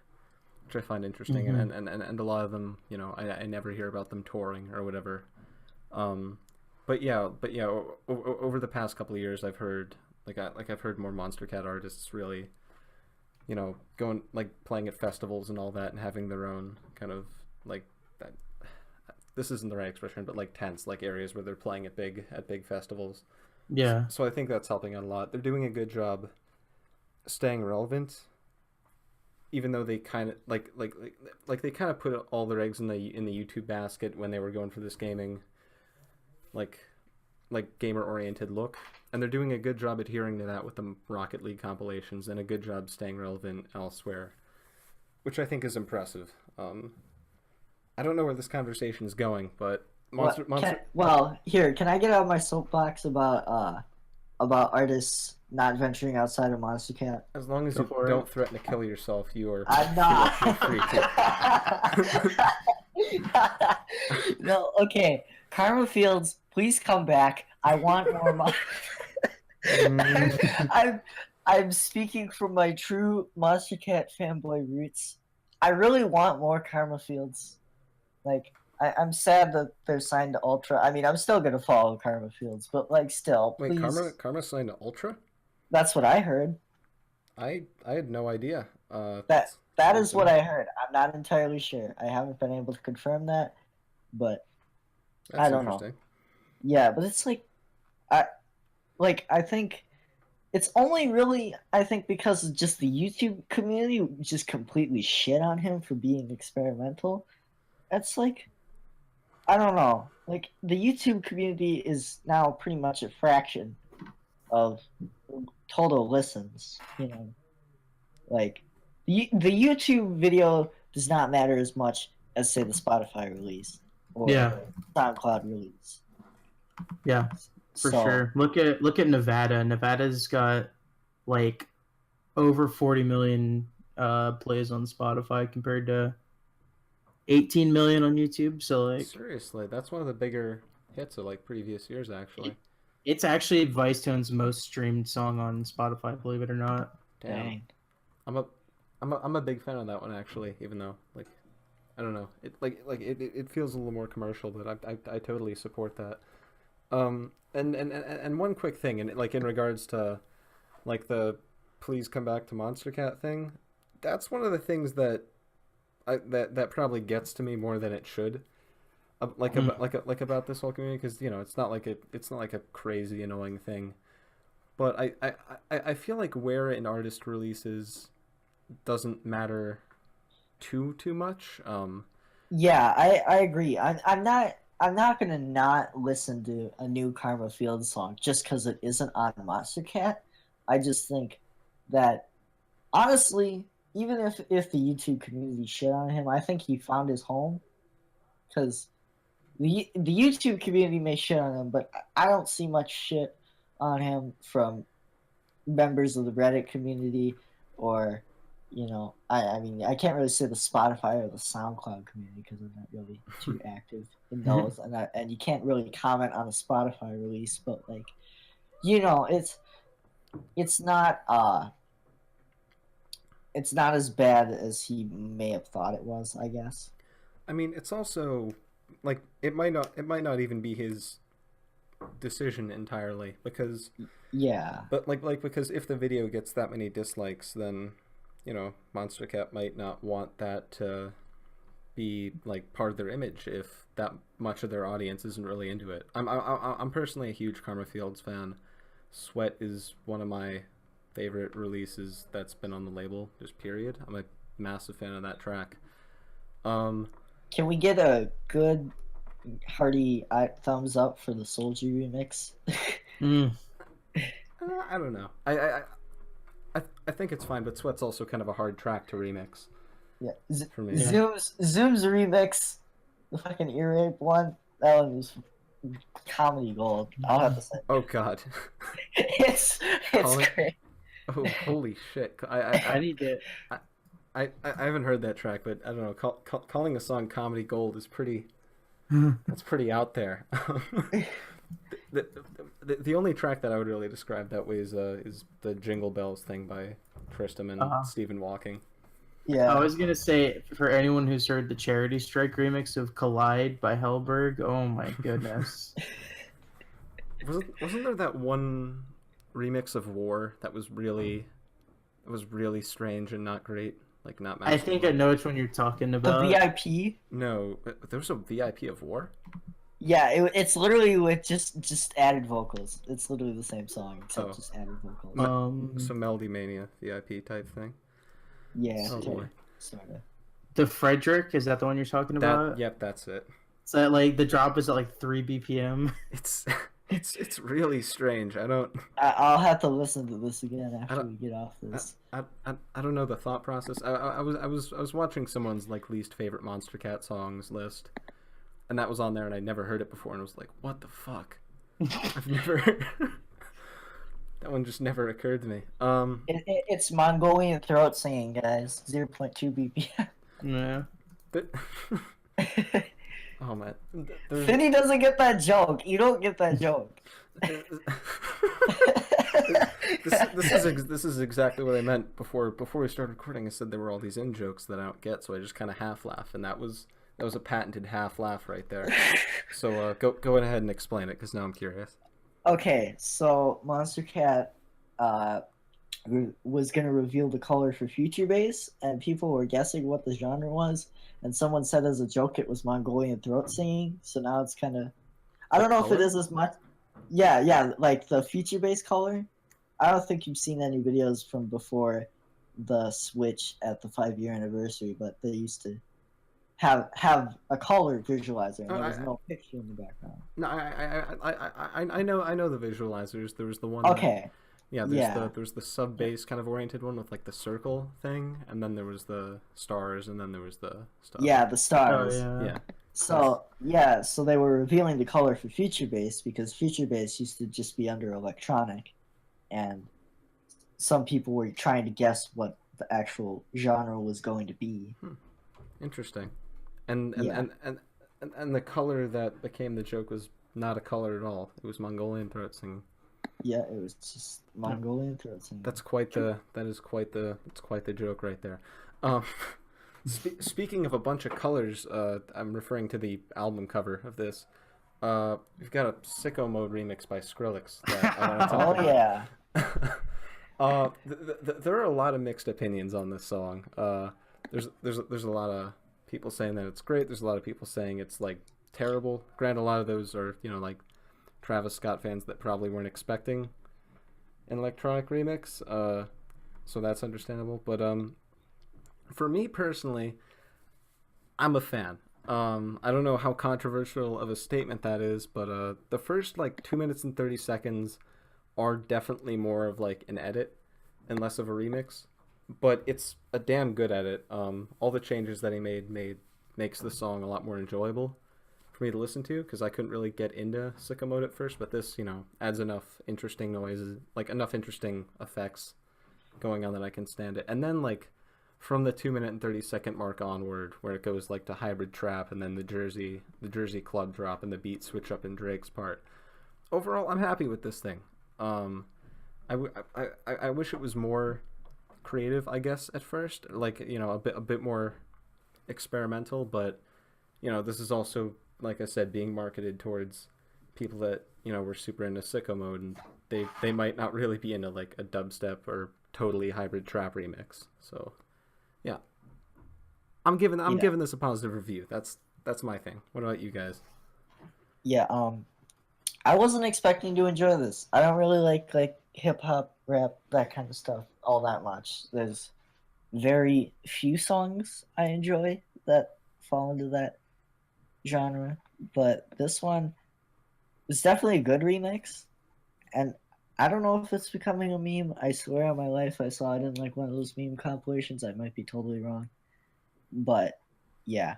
Speaker 5: find interesting.
Speaker 7: Mm-hmm.
Speaker 5: And a lot of them, I never hear about them touring or whatever. But yeah, over the past couple of years, I've heard I've heard more Monster Cat artists really, going like playing at festivals and all that, and having their own kind of like that. This isn't the right expression, but like tents, like areas where they're playing at big festivals.
Speaker 7: Yeah.
Speaker 5: So I think that's helping out a lot. They're doing a good job staying relevant, even though they kind of like they kind of put all their eggs in the YouTube basket when they were going for this gaming, like gamer oriented look, and they're doing a good job adhering to that with the Rocket League compilations, and a good job staying relevant elsewhere, which I think is impressive. I don't know where this conversation is going, but
Speaker 6: here, can I get out my soapbox about artists not venturing outside of Monster Cat?
Speaker 5: As long as you don't threaten to kill yourself, you are.
Speaker 6: I'm not.
Speaker 5: You're free to.
Speaker 6: No, okay. Karma Fields, please come back. I want more money. I'm speaking from my true Monster Cat fanboy roots. I really want more Karma Fields. Like, I'm sad that they're signed to Ultra. I mean, I'm still gonna follow Karma Fields, but like, still,
Speaker 5: Wait,
Speaker 6: please.
Speaker 5: Karma signed to Ultra?
Speaker 6: That's what I heard.
Speaker 5: I had no idea.
Speaker 6: That is what I heard. I'm not entirely sure. I haven't been able to confirm that, but
Speaker 5: That's
Speaker 6: I don't know. Yeah, but it's like, I think it's only really, I think, because of just the YouTube community just completely shit on him for being experimental. It's like, I don't know. Like, the YouTube community is now pretty much a fraction of total listens, Like, the YouTube video does not matter as much as, say, the Spotify release or SoundCloud release.
Speaker 7: Yeah, for sure. Look at Nevada. Nevada's got like over 40 million plays on Spotify compared to 18 million on YouTube. So like,
Speaker 5: seriously, that's one of the bigger hits of like previous years. Actually,
Speaker 7: it's actually Vicetone's most streamed song on Spotify. Believe it or not.
Speaker 5: Damn. I'm a big fan of that one actually. Even though like, I don't know, it feels a little more commercial, but I totally support that. And one quick thing, and like in regards to like the please come back to Monster Cat thing, that's one of the things that that probably gets to me more than it should. About this whole community, because it's not like a crazy annoying thing, but I feel like where an artist releases doesn't matter too much.
Speaker 6: Yeah, I agree. I'm not gonna not listen to a new Karma Field song just because it isn't on Monster Cat. I just think that honestly, even if the YouTube community shit on him, I think he found his home. Because the YouTube community may shit on him, but I don't see much shit on him from members of the Reddit community, or I mean, I can't really say the Spotify or the SoundCloud community because I'm not really too active in those, and you can't really comment on a Spotify release, but like, it's not as bad as he may have thought it was, I guess.
Speaker 5: I mean, it's also like it might not even be his decision entirely, because but because if the video gets that many dislikes, then Monster Cat might not want that to be like part of their image if that much of their audience isn't really into it. I'm personally a huge Karma Fields fan. Sweat is one of my favorite releases that's been on the label, just period. I'm a massive fan of that track.
Speaker 6: Can we get a good hearty thumbs up for the Soldier remix?
Speaker 5: I don't know. I think it's fine, but Sweat's also kind of a hard track to remix.
Speaker 6: Yeah.
Speaker 5: For me.
Speaker 6: Zoom's remix, the fucking ear rape one, that one was comedy gold. I'll have to say.
Speaker 5: Oh god.
Speaker 6: it's great.
Speaker 5: Oh holy shit!
Speaker 7: I need to.
Speaker 5: I haven't heard that track, but I don't know. Calling a song comedy gold is pretty. That's pretty out there. The only track that I would really describe that way is the Jingle Bells thing by Tristram and Stephen Walking.
Speaker 6: Yeah.
Speaker 7: I was gonna say, for anyone who's heard the Charity Strike remix of Collide by Hellberg, oh my goodness.
Speaker 5: Wasn't there that one remix of War that was really strange and not great? Like not.
Speaker 7: I think I know which one you're talking about.
Speaker 6: The VIP?
Speaker 5: No, there was a VIP of War.
Speaker 6: Yeah, it's literally with just added vocals. It's literally the same song except just added vocals.
Speaker 5: So Melody Mania VIP type thing.
Speaker 6: Yeah.
Speaker 5: Oh boy.
Speaker 6: Sorta.
Speaker 7: The Frederick, is that the one you're talking about?
Speaker 5: Yep, that's it.
Speaker 7: So like the drop is at like 3 BPM.
Speaker 5: It's really strange.
Speaker 6: I'll have to listen to this again after we get off this.
Speaker 5: I don't know the thought process. I was watching someone's like least favorite Monster Cat songs list, and that was on there, and I'd never heard it before, and I was like, what the fuck? I've never. That one just never occurred to me.
Speaker 6: It's Mongolian throat singing, guys. 0.2 BPM.
Speaker 7: Yeah.
Speaker 5: But, oh man,
Speaker 6: Finny doesn't get that joke. You don't get that joke.
Speaker 5: This is exactly what I meant before we started recording. I said there were all these in jokes that I don't get, so I just kind of half laugh, and that was a patented half laugh right there. So go ahead and explain it, because now I'm curious.
Speaker 6: Okay, so Monster Cat was going to reveal the color for Future Bass, and people were guessing what the genre was, and someone said as a joke it was Mongolian throat singing, so now it's kind of... I don't know if it is as much... Yeah, like the Future Bass color. I don't think you've seen any videos from before the Switch at the 5-year anniversary, but they used to have a color visualizer, and there was no picture in the background.
Speaker 5: No, I know the visualizers. There was the one.
Speaker 6: Okay.
Speaker 5: There's the sub bass kind of oriented one with like the circle thing, and then there was the stars, and then there was the stars.
Speaker 6: Yeah, the stars.
Speaker 7: Oh, yeah.
Speaker 6: So they were revealing the color for Future Bass because Future Bass used to just be under electronic, and some people were trying to guess what the actual genre was going to be.
Speaker 5: Interesting. And the color that became the joke was not a color at all. It was Mongolian throat singing.
Speaker 6: Yeah, it was just Mongolian throat singing.
Speaker 5: That's quite the joke right there. Speaking of a bunch of colors, I'm referring to the album cover of this. We've got a Sicko Mode remix by Skrillex that I want to talk
Speaker 6: Oh yeah.
Speaker 5: there are a lot of mixed opinions on this song. There's a lot of people saying that it's great. There's a lot of people saying it's like terrible. Granted, a lot of those are like Travis Scott fans that probably weren't expecting an electronic remix. So that's understandable. But for me personally, I'm a fan. I don't know how controversial of a statement that is, but the first like 2 minutes and 30 seconds are definitely more of like an edit and less of a remix. But it's a damn good edit. All the changes that he makes the song a lot more enjoyable for me to listen to, because I couldn't really get into Sicko Mode at first, but this, adds enough interesting noises, like enough interesting effects going on that I can stand it. And then like from the 2 minute and 30-second mark onward, where it goes like to hybrid trap and then the Jersey club drop and the beat switch up in Drake's part. Overall, I'm happy with this thing. I wish it was more creative, I guess, at first, like a bit more experimental, but this is also, like I said, being marketed towards people that were super into Sicko Mode, and they might not really be into like a dubstep or totally hybrid trap remix. So yeah, I'm giving this a positive review. That's my thing. What about you guys?
Speaker 6: Yeah, I wasn't expecting to enjoy this. I don't really like hip hop, rap, that kind of stuff all that much. There's very few songs I enjoy that fall into that genre, but this one was definitely a good remix. And I don't know if it's becoming a meme. I swear on my life I saw it in like one of those meme compilations. I might be totally wrong, but yeah,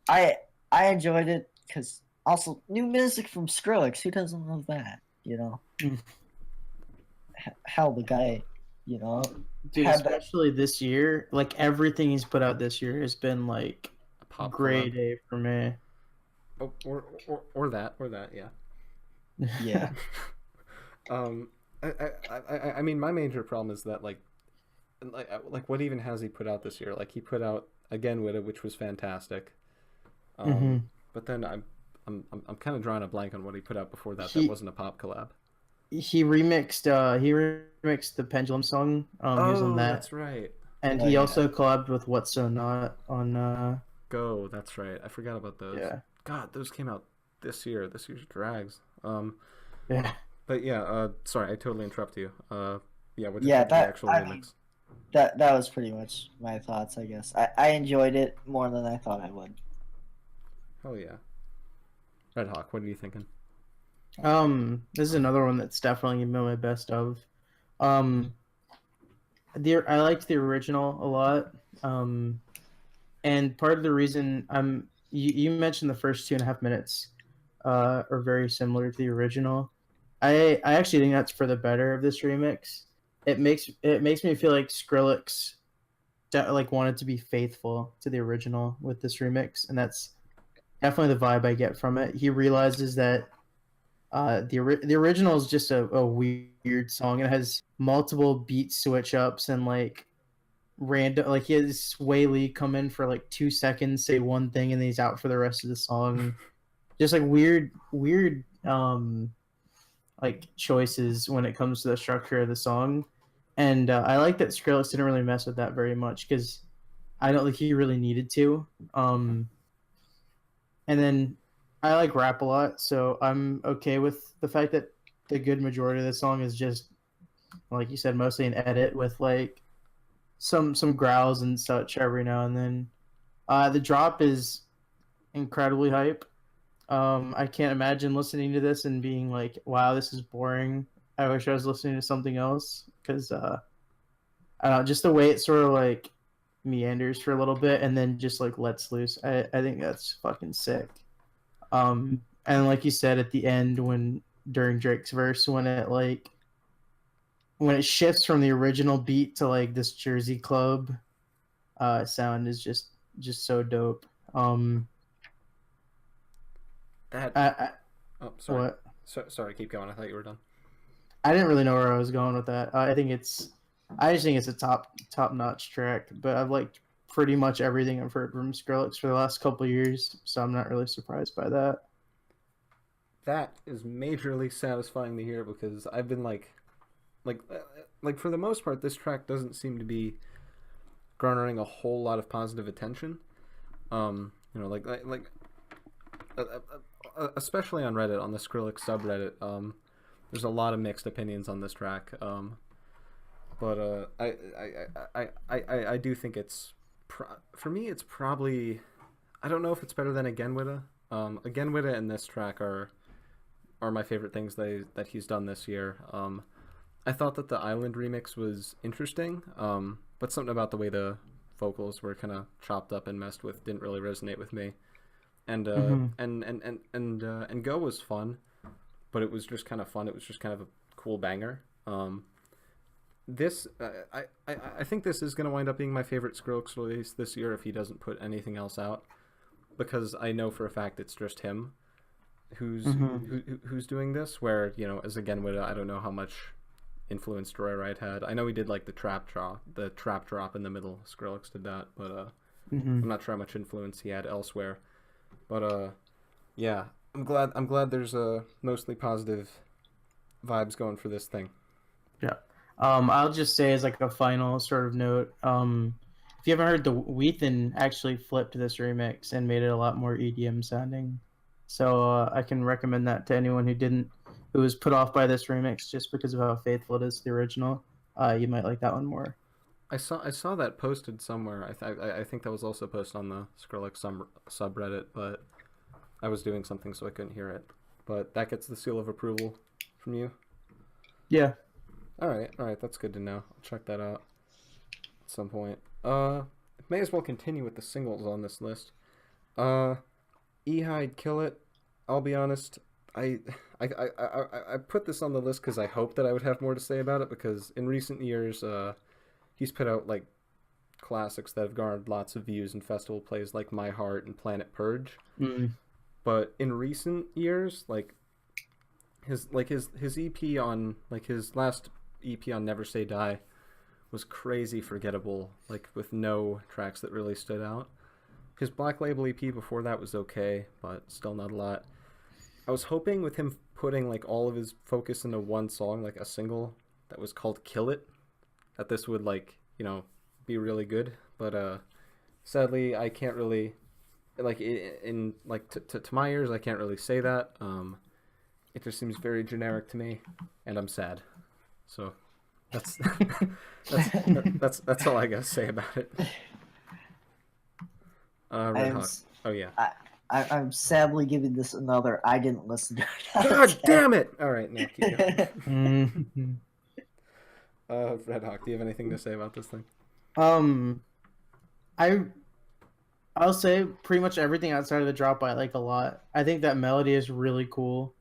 Speaker 6: I enjoyed it because also new music from Skrillex. Who doesn't love that? How the guy,
Speaker 7: Dude,
Speaker 6: had that.
Speaker 7: especially this year, like everything he's put out this year has been like
Speaker 5: A pop
Speaker 7: grade
Speaker 5: collab?
Speaker 7: A for me.
Speaker 5: Oh, or that, yeah.
Speaker 6: Yeah,
Speaker 5: I mean, my major problem is that like what even has he put out this year? Like he put out again with it, which was fantastic. But then I'm kind of drawing a blank on what he put out before that. That wasn't a pop collab.
Speaker 7: He remixed the Pendulum song. He was on that,
Speaker 5: That's right.
Speaker 7: and
Speaker 6: Oh,
Speaker 7: he
Speaker 6: yeah.
Speaker 7: also collabed with What's So Not on.
Speaker 5: Go. That's right. I forgot about those.
Speaker 7: Yeah.
Speaker 5: God, those came out this year. This year's drags.
Speaker 7: Yeah.
Speaker 5: But yeah. Sorry, I totally interrupt you. Yeah. What did
Speaker 6: Yeah,
Speaker 5: you think of the
Speaker 6: that-
Speaker 5: actual
Speaker 6: I
Speaker 5: remix?
Speaker 6: mean- that was pretty much my thoughts. I guess I enjoyed it more than I thought I would.
Speaker 5: Hell yeah. Redhawk, what are you thinking?
Speaker 7: This is another one that's definitely been my best of. I liked the original a lot. And part of the reason you mentioned the first 2.5 minutes are very similar to the original. I actually think that's for the better of this remix. It makes me feel like Skrillex wanted to be faithful to the original with this remix, and that's definitely the vibe I get from it. He realizes that the original is just a weird song. It has multiple beat switch ups and like random, like he has Sway Lee come in for like 2 seconds, say one thing, and then he's out for the rest of the song. Just like weird like choices when it comes to the structure of the song. And I like that Skrillex didn't really mess with that very much because I don't think he really needed to. And then I like rap a lot, so I'm okay with the fact that the good majority of the song is just, like you said, mostly an edit with like some growls and such every now and then. The drop is incredibly hype. I can't imagine listening to this and being like, "Wow, this is boring. I wish I was listening to something else." Because I don't know, just the way it sort of like meanders for a little bit and then just like lets loose. I think that's fucking sick. And like you said at the end, during Drake's verse, when it shifts from the original beat to like this Jersey club sound is just so dope.
Speaker 5: Oh, sorry.
Speaker 7: What?
Speaker 5: Sorry, keep going. I thought you were done.
Speaker 7: I didn't really know where I was going with that. I just think it's a top notch track, but I've liked pretty much everything I've heard from Skrillex for the last couple of years, so I'm not really surprised by that.
Speaker 5: that is majorly satisfying to hear, because I've been like for the most part, this track doesn't seem to be garnering a whole lot of positive attention. Especially on Reddit, on the Skrillex subreddit, there's a lot of mixed opinions on this track. But I do think it's for me, it's probably, I don't know if it's better than Again Witta. Again Witta and this track are my favorite things that he's done this year. I thought that the Island remix was interesting, but something about the way the vocals were kind of chopped up and messed with didn't really resonate with me. And and Go was fun, but it was just kind of fun. It was just kind of a cool banger. This I think this is going to wind up being my favorite Skrillex release this year if he doesn't put anything else out, because I know for a fact it's just him who's doing this. Where, you know, as Again Witta, I don't know how much influence Joyride had. I know he did like the trap drop in the middle. Skrillex did that, but I'm not sure how much influence he had elsewhere. But yeah, I'm glad there's mostly positive vibes going for this thing.
Speaker 7: Yeah. I'll just say as like a final sort of note, if you haven't heard, the Weathen actually flipped this remix and made it a lot more EDM sounding. So I can recommend that to anyone who was put off by this remix just because of how faithful it is to the original. You might like that one more.
Speaker 5: I saw that posted somewhere. I think that was also posted on the Skrillex subreddit, but I was doing something so I couldn't hear it. But that gets the seal of approval from you?
Speaker 7: Yeah.
Speaker 5: All right, that's good to know. I'll check that out at some point. May as well continue with the singles on this list. Ehide Kill It. I'll be honest, I put this on the list because I hoped that I would have more to say about it, because in recent years, he's put out like classics that have garnered lots of views and festival plays, like My Heart and Planet Purge. But in recent years, like his EP on, like his last EP on Never Say Die was crazy forgettable, like with no tracks that really stood out. His Black Label EP before that was okay, but still not a lot. I was hoping with him putting like all of his focus into one song, like a single that was called Kill It, that this would, like, you know, be really good. But sadly, I can't really, like, in like to my ears, I can't really say that. It just seems very generic to me, and I'm sad. So that's that's all I gotta say about it. Redhawk. Oh yeah.
Speaker 6: I'm sadly giving this another I didn't listen to it.
Speaker 5: God damn it! All right, now keep going. Redhawk, do you have anything to say about this thing?
Speaker 7: I'll say pretty much everything outside of the drop I like a lot. I think that melody is really cool.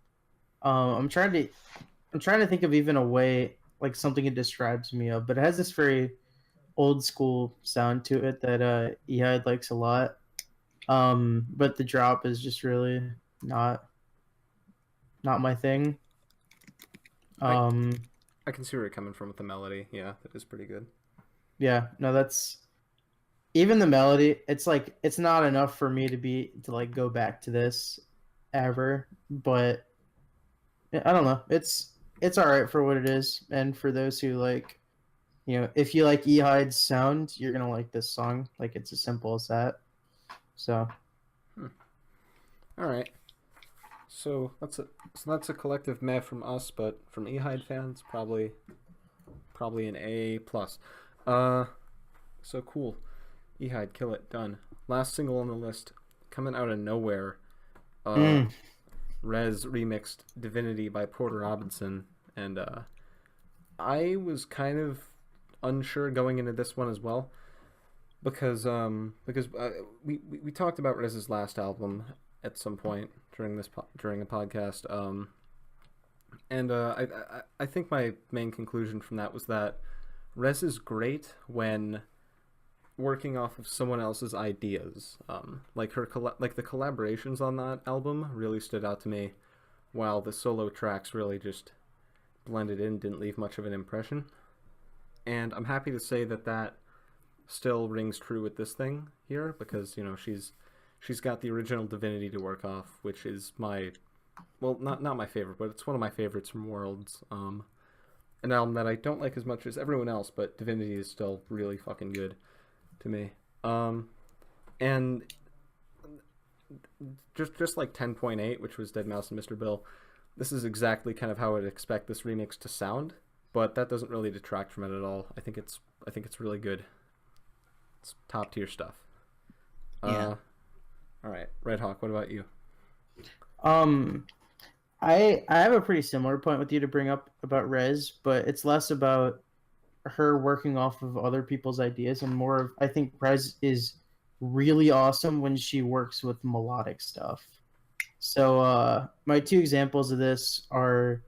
Speaker 7: I'm trying to think of even a way, like something it describes me of, but it has this very old school sound to it that Ehide likes a lot. But the drop is just really not my thing.
Speaker 5: I can see where you're coming from with the melody. Yeah, that is pretty good.
Speaker 7: Yeah, no, that's even the melody. It's like it's not enough for me to like go back to this ever. But I don't know. It's all right for what it is, and for those who like, you know, if you like Ehide's sound, you're gonna like this song. Like, it's as simple as that. So,
Speaker 5: all right. So that's a collective meh from us, but from Ehide fans, probably an A+. So cool. Ehide, Kill It, done. Last single on the list, coming out of nowhere. Rez remixed Divinity by Porter Robinson, and I was kind of unsure going into this one as well, because we talked about Rez's last album at some point during a podcast, and I think my main conclusion from that was that Rez is great when working off of someone else's ideas. Like the collaborations on that album really stood out to me, while the solo tracks really just blended in, didn't leave much of an impression. And I'm happy to say that still rings true with this thing here, because, you know, she's got the original Divinity to work off, which is my well, not my favorite, but it's one of my favorites from Worlds. An album that I don't like as much as everyone else, but Divinity is still really fucking good to me. And just like 10.8, which was Deadmau5 and Mr. Bill, this is exactly kind of how I'd expect this remix to sound, but that doesn't really detract from it at all. I think it's really good. It's top tier stuff.
Speaker 6: Yeah.
Speaker 5: All right, Redhawk, what about you?
Speaker 7: I have a pretty similar point with you to bring up about Rez, but it's less about her working off of other people's ideas and more of, I think Rez is really awesome when she works with melodic stuff. So my two examples of this are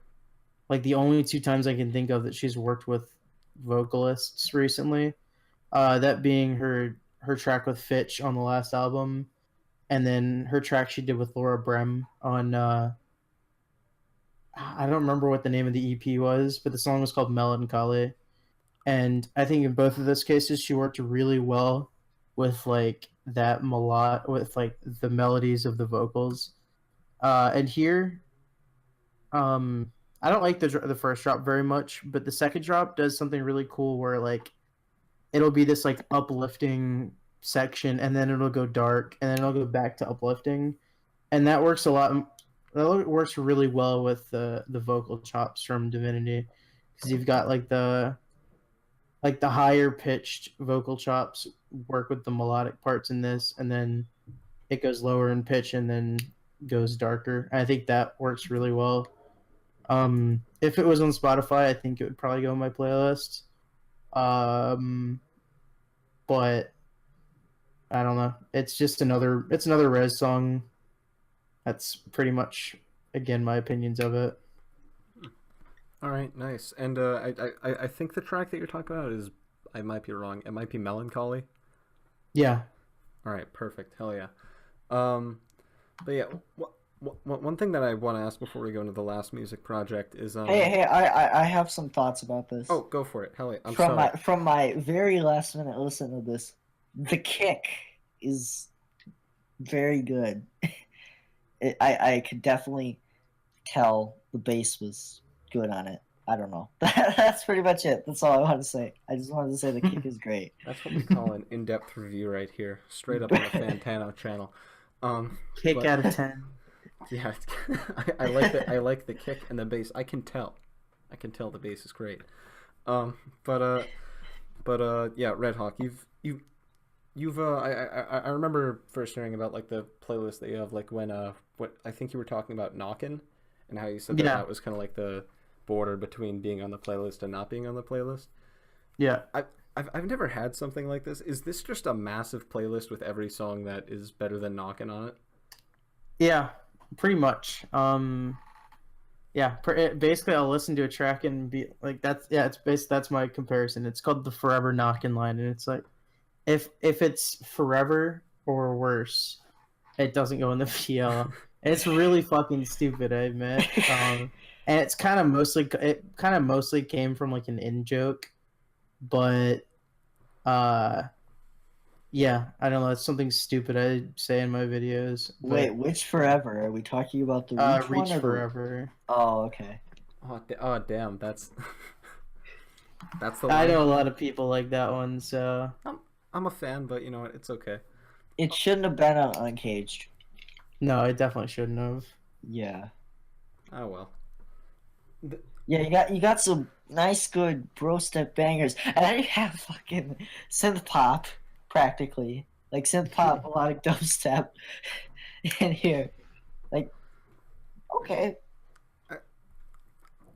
Speaker 7: like the only two times I can think of that she's worked with vocalists recently. That being her track with Fitch on the last album, and then her track she did with Laura Brem on I don't remember what the name of the EP was, but the song was called Melancholy. And I think in both of those cases she worked really well with like that with like the melodies of the vocals. And here I don't like the first drop very much, but the second drop does something really cool where like it'll be this like uplifting section and then it'll go dark and then it'll go back to uplifting, and that works a lot. That works really well with the vocal chops from Divinity, because you've got like the higher pitched vocal chops work with the melodic parts in this, and then it goes lower in pitch and then goes darker. I think that works really well. If it was on Spotify, I think it would probably go on my playlist. But I don't know. It's just another Rez song. That's pretty much, again, my opinions of it.
Speaker 5: All right, nice. And I think the track that you're talking about is, I might be wrong, it might be Melancholy.
Speaker 7: Yeah.
Speaker 5: All right, perfect. Hell yeah. But yeah, one thing that I want to ask before we go into the last music project is
Speaker 6: Hey, I have some thoughts about this.
Speaker 5: Oh, go for it. Hell yeah. I'm
Speaker 6: from
Speaker 5: sorry.
Speaker 6: from my very last minute listen to this, the kick is very good. I could definitely tell the bass was good on it. I don't know. That's pretty much it. That's all I want to say. I just wanted to say the kick is great.
Speaker 5: That's what we call an in-depth review right here, straight up on the Fantano channel.
Speaker 7: Kick out of 10.
Speaker 5: Yeah, I like the kick and the bass. I can tell the bass is great. Yeah, Redhawk, I remember first hearing about like the playlist that you have, like when what I think you were talking about Knockin', and how you said that was kind of like the border between being on the playlist and not being on the playlist.
Speaker 7: Yeah.
Speaker 5: I've never had something like this. Is this just a massive playlist with every song that is better than Knockin' on it?
Speaker 7: Yeah, pretty much. Basically I'll listen to a track and be like, that's my comparison. It's called the Forever Knockin' line, and it's like if it's forever or worse, it doesn't go in the PL. And it's really fucking stupid, I admit. And it kind of mostly came from like an in joke, but yeah, I don't know. It's something stupid I say in my videos. But,
Speaker 6: Wait, which forever? Are we talking about the Reach one?
Speaker 7: Reach Forever.
Speaker 6: Oh, okay.
Speaker 5: Oh, damn, that's that's the
Speaker 7: I
Speaker 5: line.
Speaker 7: know a lot of people like that one, so
Speaker 5: I'm a fan, but you know what? It's okay.
Speaker 6: It shouldn't have been on Uncaged.
Speaker 7: no, it definitely shouldn't have.
Speaker 6: Yeah.
Speaker 5: Oh well.
Speaker 6: Yeah, you got some nice, good bro step bangers, and then you have fucking synth pop, practically like synth pop, melodic dubstep in here. Like, okay,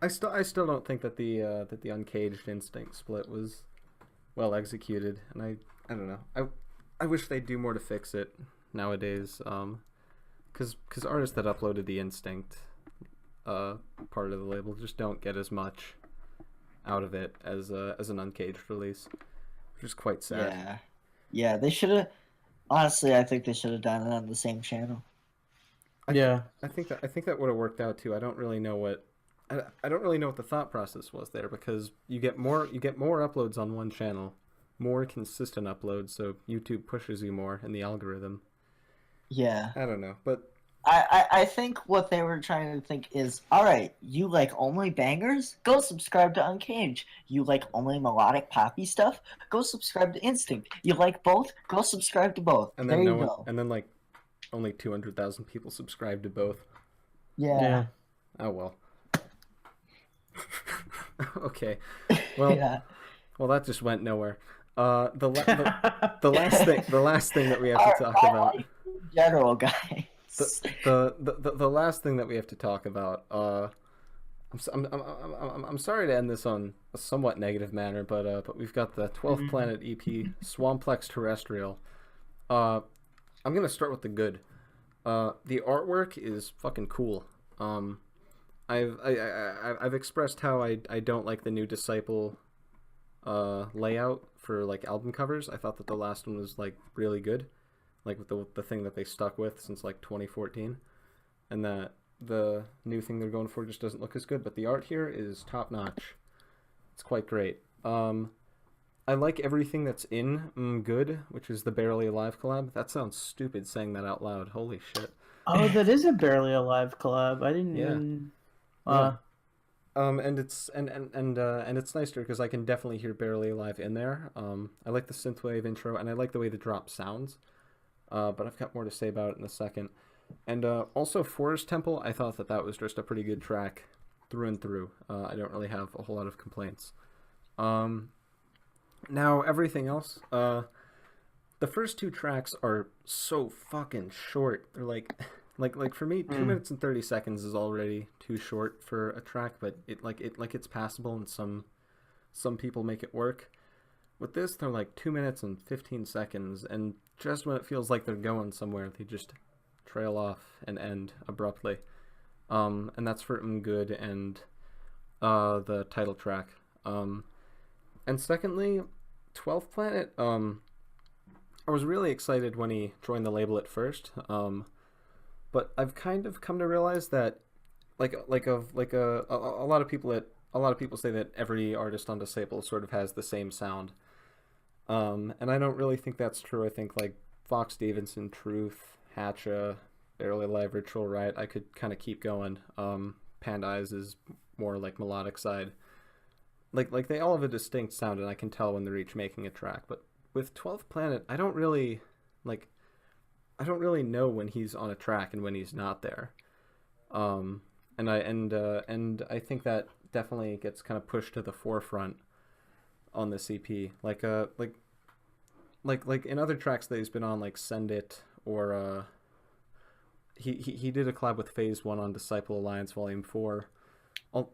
Speaker 5: I still don't think that the Uncaged Instinct split was well executed, and I don't know. I wish they'd do more to fix it nowadays. Because artists that uploaded the Instinct part of the label just don't get as much out of it as an Uncaged release, which is quite sad.
Speaker 6: Yeah. They should have. Honestly, I think they should have done it on the same channel.
Speaker 5: I think that would have worked out too. I don't really know what the thought process was there, because you get more uploads on one channel, more consistent uploads, so YouTube pushes you more in the algorithm.
Speaker 6: Yeah.
Speaker 5: I don't know, but
Speaker 6: I think what they were trying to think is, all right, you like only bangers? Go subscribe to Uncaged. You like only melodic poppy stuff? Go subscribe to Instinct. You like both? Go subscribe to both.
Speaker 5: And
Speaker 6: There
Speaker 5: then
Speaker 6: you go.
Speaker 5: and then like only 200,000 people subscribe to both.
Speaker 6: Yeah.
Speaker 5: Oh well. Okay. Well,
Speaker 6: Yeah.
Speaker 5: well, that just went nowhere. The last thing that we have to talk about.
Speaker 6: General guy.
Speaker 5: The last thing that we have to talk about. I'm sorry to end this on a somewhat negative manner, but we've got the 12th Planet EP, Swamplex Terrestrial. I'm gonna start with the good. The artwork is fucking cool. I've expressed how I don't like the new Disciple layout for like album covers. I thought that the last one was like really good, like with the thing that they stuck with since like 2014, and that the new thing they're going for just doesn't look as good. But the art here is top notch. It's quite great. I like everything that's in Good, which is the Barely Alive collab. That sounds stupid saying that out loud. Holy shit.
Speaker 7: Oh, that is a Barely Alive collab. I didn't
Speaker 5: Yeah.
Speaker 7: even.
Speaker 5: And it's nicer because I can definitely hear Barely Alive in there. I like the synthwave intro, and I like the way the drop sounds. But I've got more to say about it in a second. And also Forest Temple, I thought that was just a pretty good track through and through. I don't really have a whole lot of complaints. Now everything else, the first two tracks are so fucking short. They're like for me, 2 minutes and 30 seconds is already too short for a track, but it's passable, and some people make it work. With this, they're like 2 minutes and 15 seconds, and just when it feels like they're going somewhere, they just trail off and end abruptly. And that's for Good and the title track. And secondly, 12th Planet, I was really excited when he joined the label at first. But I've kind of come to realize that a lot of people say that every artist on Disciple sort of has the same sound. And I don't really think that's true. I think like Fox Stevenson, Truth, Hatcha, Barely Alive, Ritual Riot, I could kind of keep going. Panda Eyes is more like melodic side. Like they all have a distinct sound, and I can tell when they're each making a track. But with 12th Planet, I don't really know when he's on a track and when he's not there. And I think that definitely gets kind of pushed to the forefront on this EP. Like in other tracks that he's been on, like Send It, or he did a collab with Phase 1 on Disciple Alliance Volume 4. All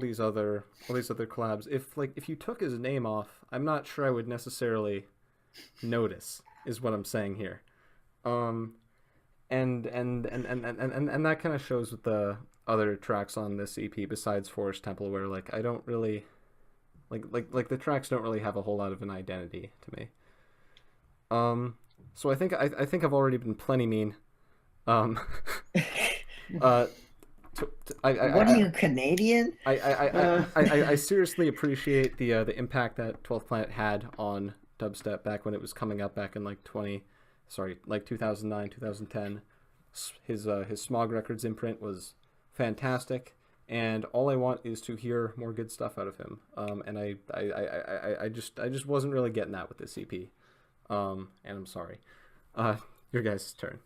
Speaker 5: these other collabs. If you took his name off, I'm not sure I would necessarily notice, is what I'm saying here. And that kind of shows with the other tracks on this EP besides Forest Temple, where like I don't really like the tracks don't really have a whole lot of an identity to me. So I think I've already been plenty mean.
Speaker 6: What are you, Canadian?
Speaker 5: I seriously appreciate the impact that 12th Planet had on dubstep back when it was coming up back in 2009, 2010. His Smog Records imprint was fantastic, and all I want is to hear more good stuff out of him. And I just wasn't really getting that with this EP. And I'm sorry. Your guys' turn.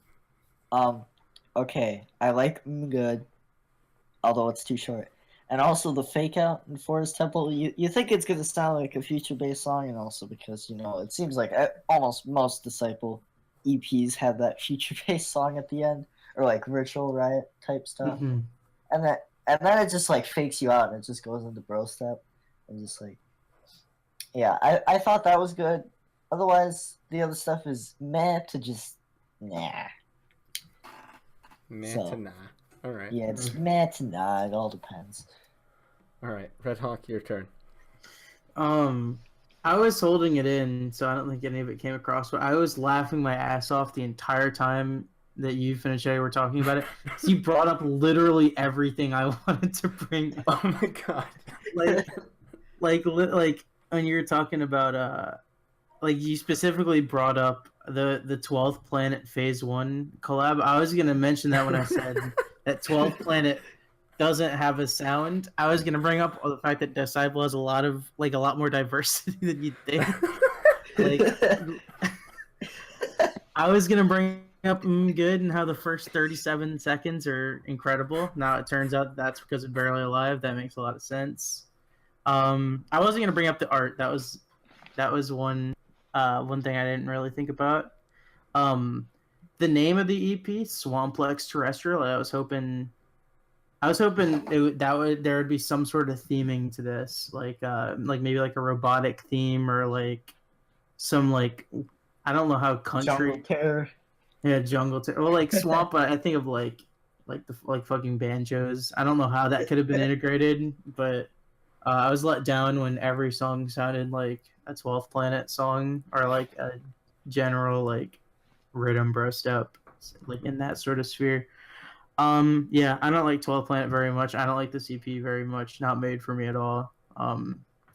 Speaker 6: Okay, I like Good, although it's too short. And also the Fake Out in Forest Temple, you think it's going to sound like a future-based song, and also because, it seems like almost most Disciple EPs have that future-based song at the end, or like Ritual Riot type stuff.
Speaker 7: Mm-hmm.
Speaker 6: And then it just like fakes you out, and it just goes into bro step, and just like, yeah, I thought that was good. Otherwise, the other stuff is meh to just nah.
Speaker 5: Meh
Speaker 6: So,
Speaker 5: to nah. All right.
Speaker 6: Yeah, it's meh to nah. It all depends.
Speaker 5: All right, Redhawk, your turn.
Speaker 7: I was holding it in, so I don't think any of it came across, but I was laughing my ass off the entire time that you, Finicheti, were talking about it. So you brought up literally everything I wanted to bring up.
Speaker 5: Oh my god.
Speaker 7: like when you were talking about, like you specifically brought up the 12th Planet Phase 1 collab. I was gonna mention that when I said that 12th Planet doesn't have a sound. I was gonna bring up the fact that Disciple has a lot more diversity than you'd think. Like, I was gonna bring up Good and how the first 37 seconds are incredible. Now it turns out that's because of Barely Alive. That makes a lot of sense. I wasn't gonna bring up the art. That was one thing I didn't really think about. The name of the EP, Swamplex Terrestrial. I was hoping there would be some sort of theming to this, like maybe like a robotic theme or like some like I don't know how country
Speaker 6: Jungle Terror.
Speaker 7: Yeah, jungle terror. Well, like swamp. I think of like fucking banjos. I don't know how that could have been integrated, but I was let down when every song sounded like a 12th Planet song or like a general like rhythm bro step, like in that sort of sphere. Yeah, I don't like 12th Planet very much. I don't like the CP very much. Not made for me at all.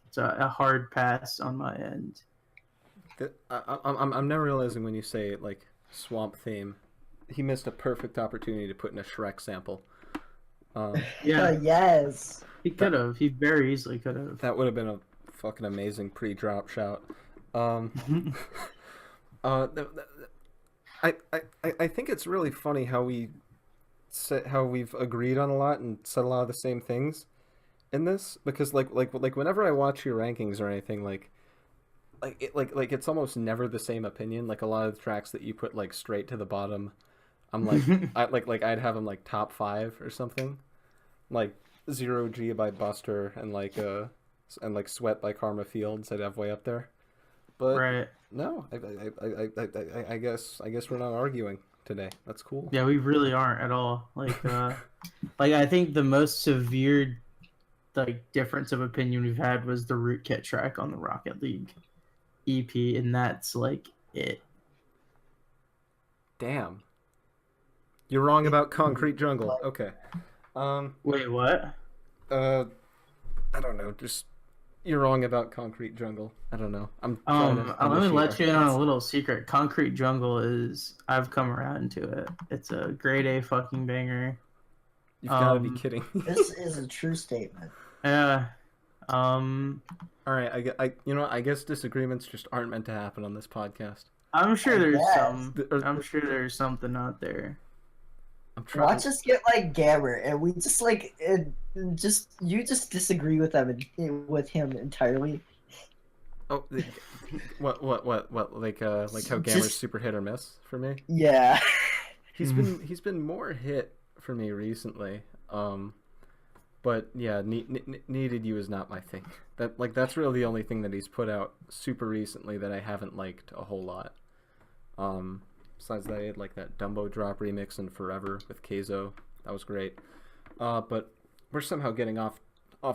Speaker 7: It's a hard pass on my end.
Speaker 5: I'm now realizing when you say like swamp theme, he missed a perfect opportunity to put in a Shrek sample.
Speaker 7: Yeah,
Speaker 6: Yes.
Speaker 7: he could have. He very easily could have.
Speaker 5: That would have been a fucking amazing pre-drop shout. I think it's really funny how we've agreed on a lot and said a lot of the same things in this, because like whenever I watch your rankings or anything, like it's almost never the same opinion. Like a lot of the tracks that you put like straight to the bottom, I'm like I'd have them like top 5 or something, like 0 G by Buster and like Sweat by Karma Fields I'd have way up there. But
Speaker 7: Right.
Speaker 5: no, I guess we're not arguing today. That's cool.
Speaker 7: Yeah, we really aren't at all. Like I think the most severe like difference of opinion we've had was the Rootkit track on the Rocket League EP, and that's like it.
Speaker 5: Damn. You're wrong about Concrete Jungle. Okay.
Speaker 7: Wait, what?
Speaker 5: I don't know. Just you're wrong about Concrete Jungle. I don't know. I'm trying to
Speaker 7: Let me let
Speaker 5: initiate
Speaker 7: you in on a little secret. Concrete Jungle I've come around to it. It's a grade A fucking banger.
Speaker 5: You've got to be kidding.
Speaker 6: This is a true statement.
Speaker 7: Yeah.
Speaker 5: All right. I guess disagreements just aren't meant to happen on this podcast.
Speaker 7: I'm sure there's
Speaker 6: guess.
Speaker 7: some. I'm sure there's something out there.
Speaker 5: I'm trying.
Speaker 6: Watch us get like Gammer, and we just like you just disagree with with him entirely.
Speaker 5: Oh, what? Like how Gammer's super hit or miss for me.
Speaker 6: Yeah.
Speaker 5: He's been more hit for me recently. But yeah, Needed You is not my thing. That's really the only thing that he's put out super recently that I haven't liked a whole lot. Besides that, I had like that Dumbo Drop remix and Forever with Keizo. That was great. But we're somehow getting off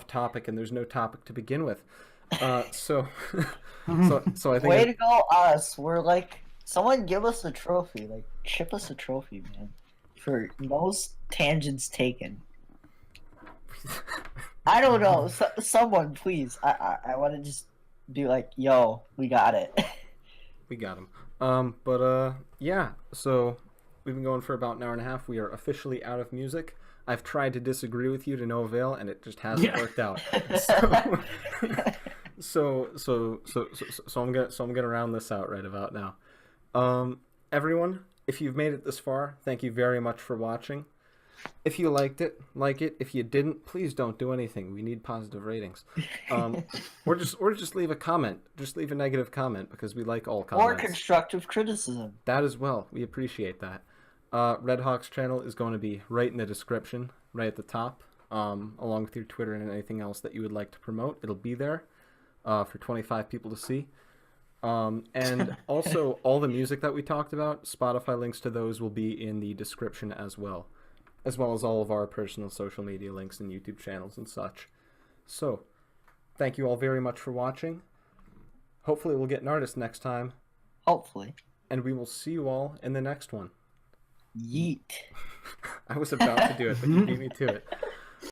Speaker 5: topic, and there's no topic to begin with. So I think
Speaker 6: Way to go, us. We're like, someone give us a trophy. Like, ship us a trophy, man. For most tangents taken. I don't know. Someone, please. I want to just be like, yo, we got it.
Speaker 5: We got him. Yeah. So we've been going for about an hour and a half. We are officially out of music. I've tried to disagree with you to no avail, and it just hasn't worked out. So I'm gonna round this out right about now. Everyone, if you've made it this far, thank you very much for watching. If you liked it, like it. If you didn't, please don't do anything. We need positive ratings. Or just leave a comment. Just leave a negative comment, because we like all comments.
Speaker 6: Or constructive criticism.
Speaker 5: That as well. We appreciate that. Redhawk's channel is going to be right in the description, right at the top, along with your Twitter and anything else that you would like to promote. It'll be there for 25 people to see. And also, all the music that we talked about, Spotify links to those will be in the description as well as all of our personal social media links and YouTube channels and such. So, thank you all very much for watching. Hopefully we'll get an artist next time.
Speaker 6: Hopefully.
Speaker 5: And we will see you all in the next one.
Speaker 6: Yeet.
Speaker 5: I was about to do it, but you beat me to it.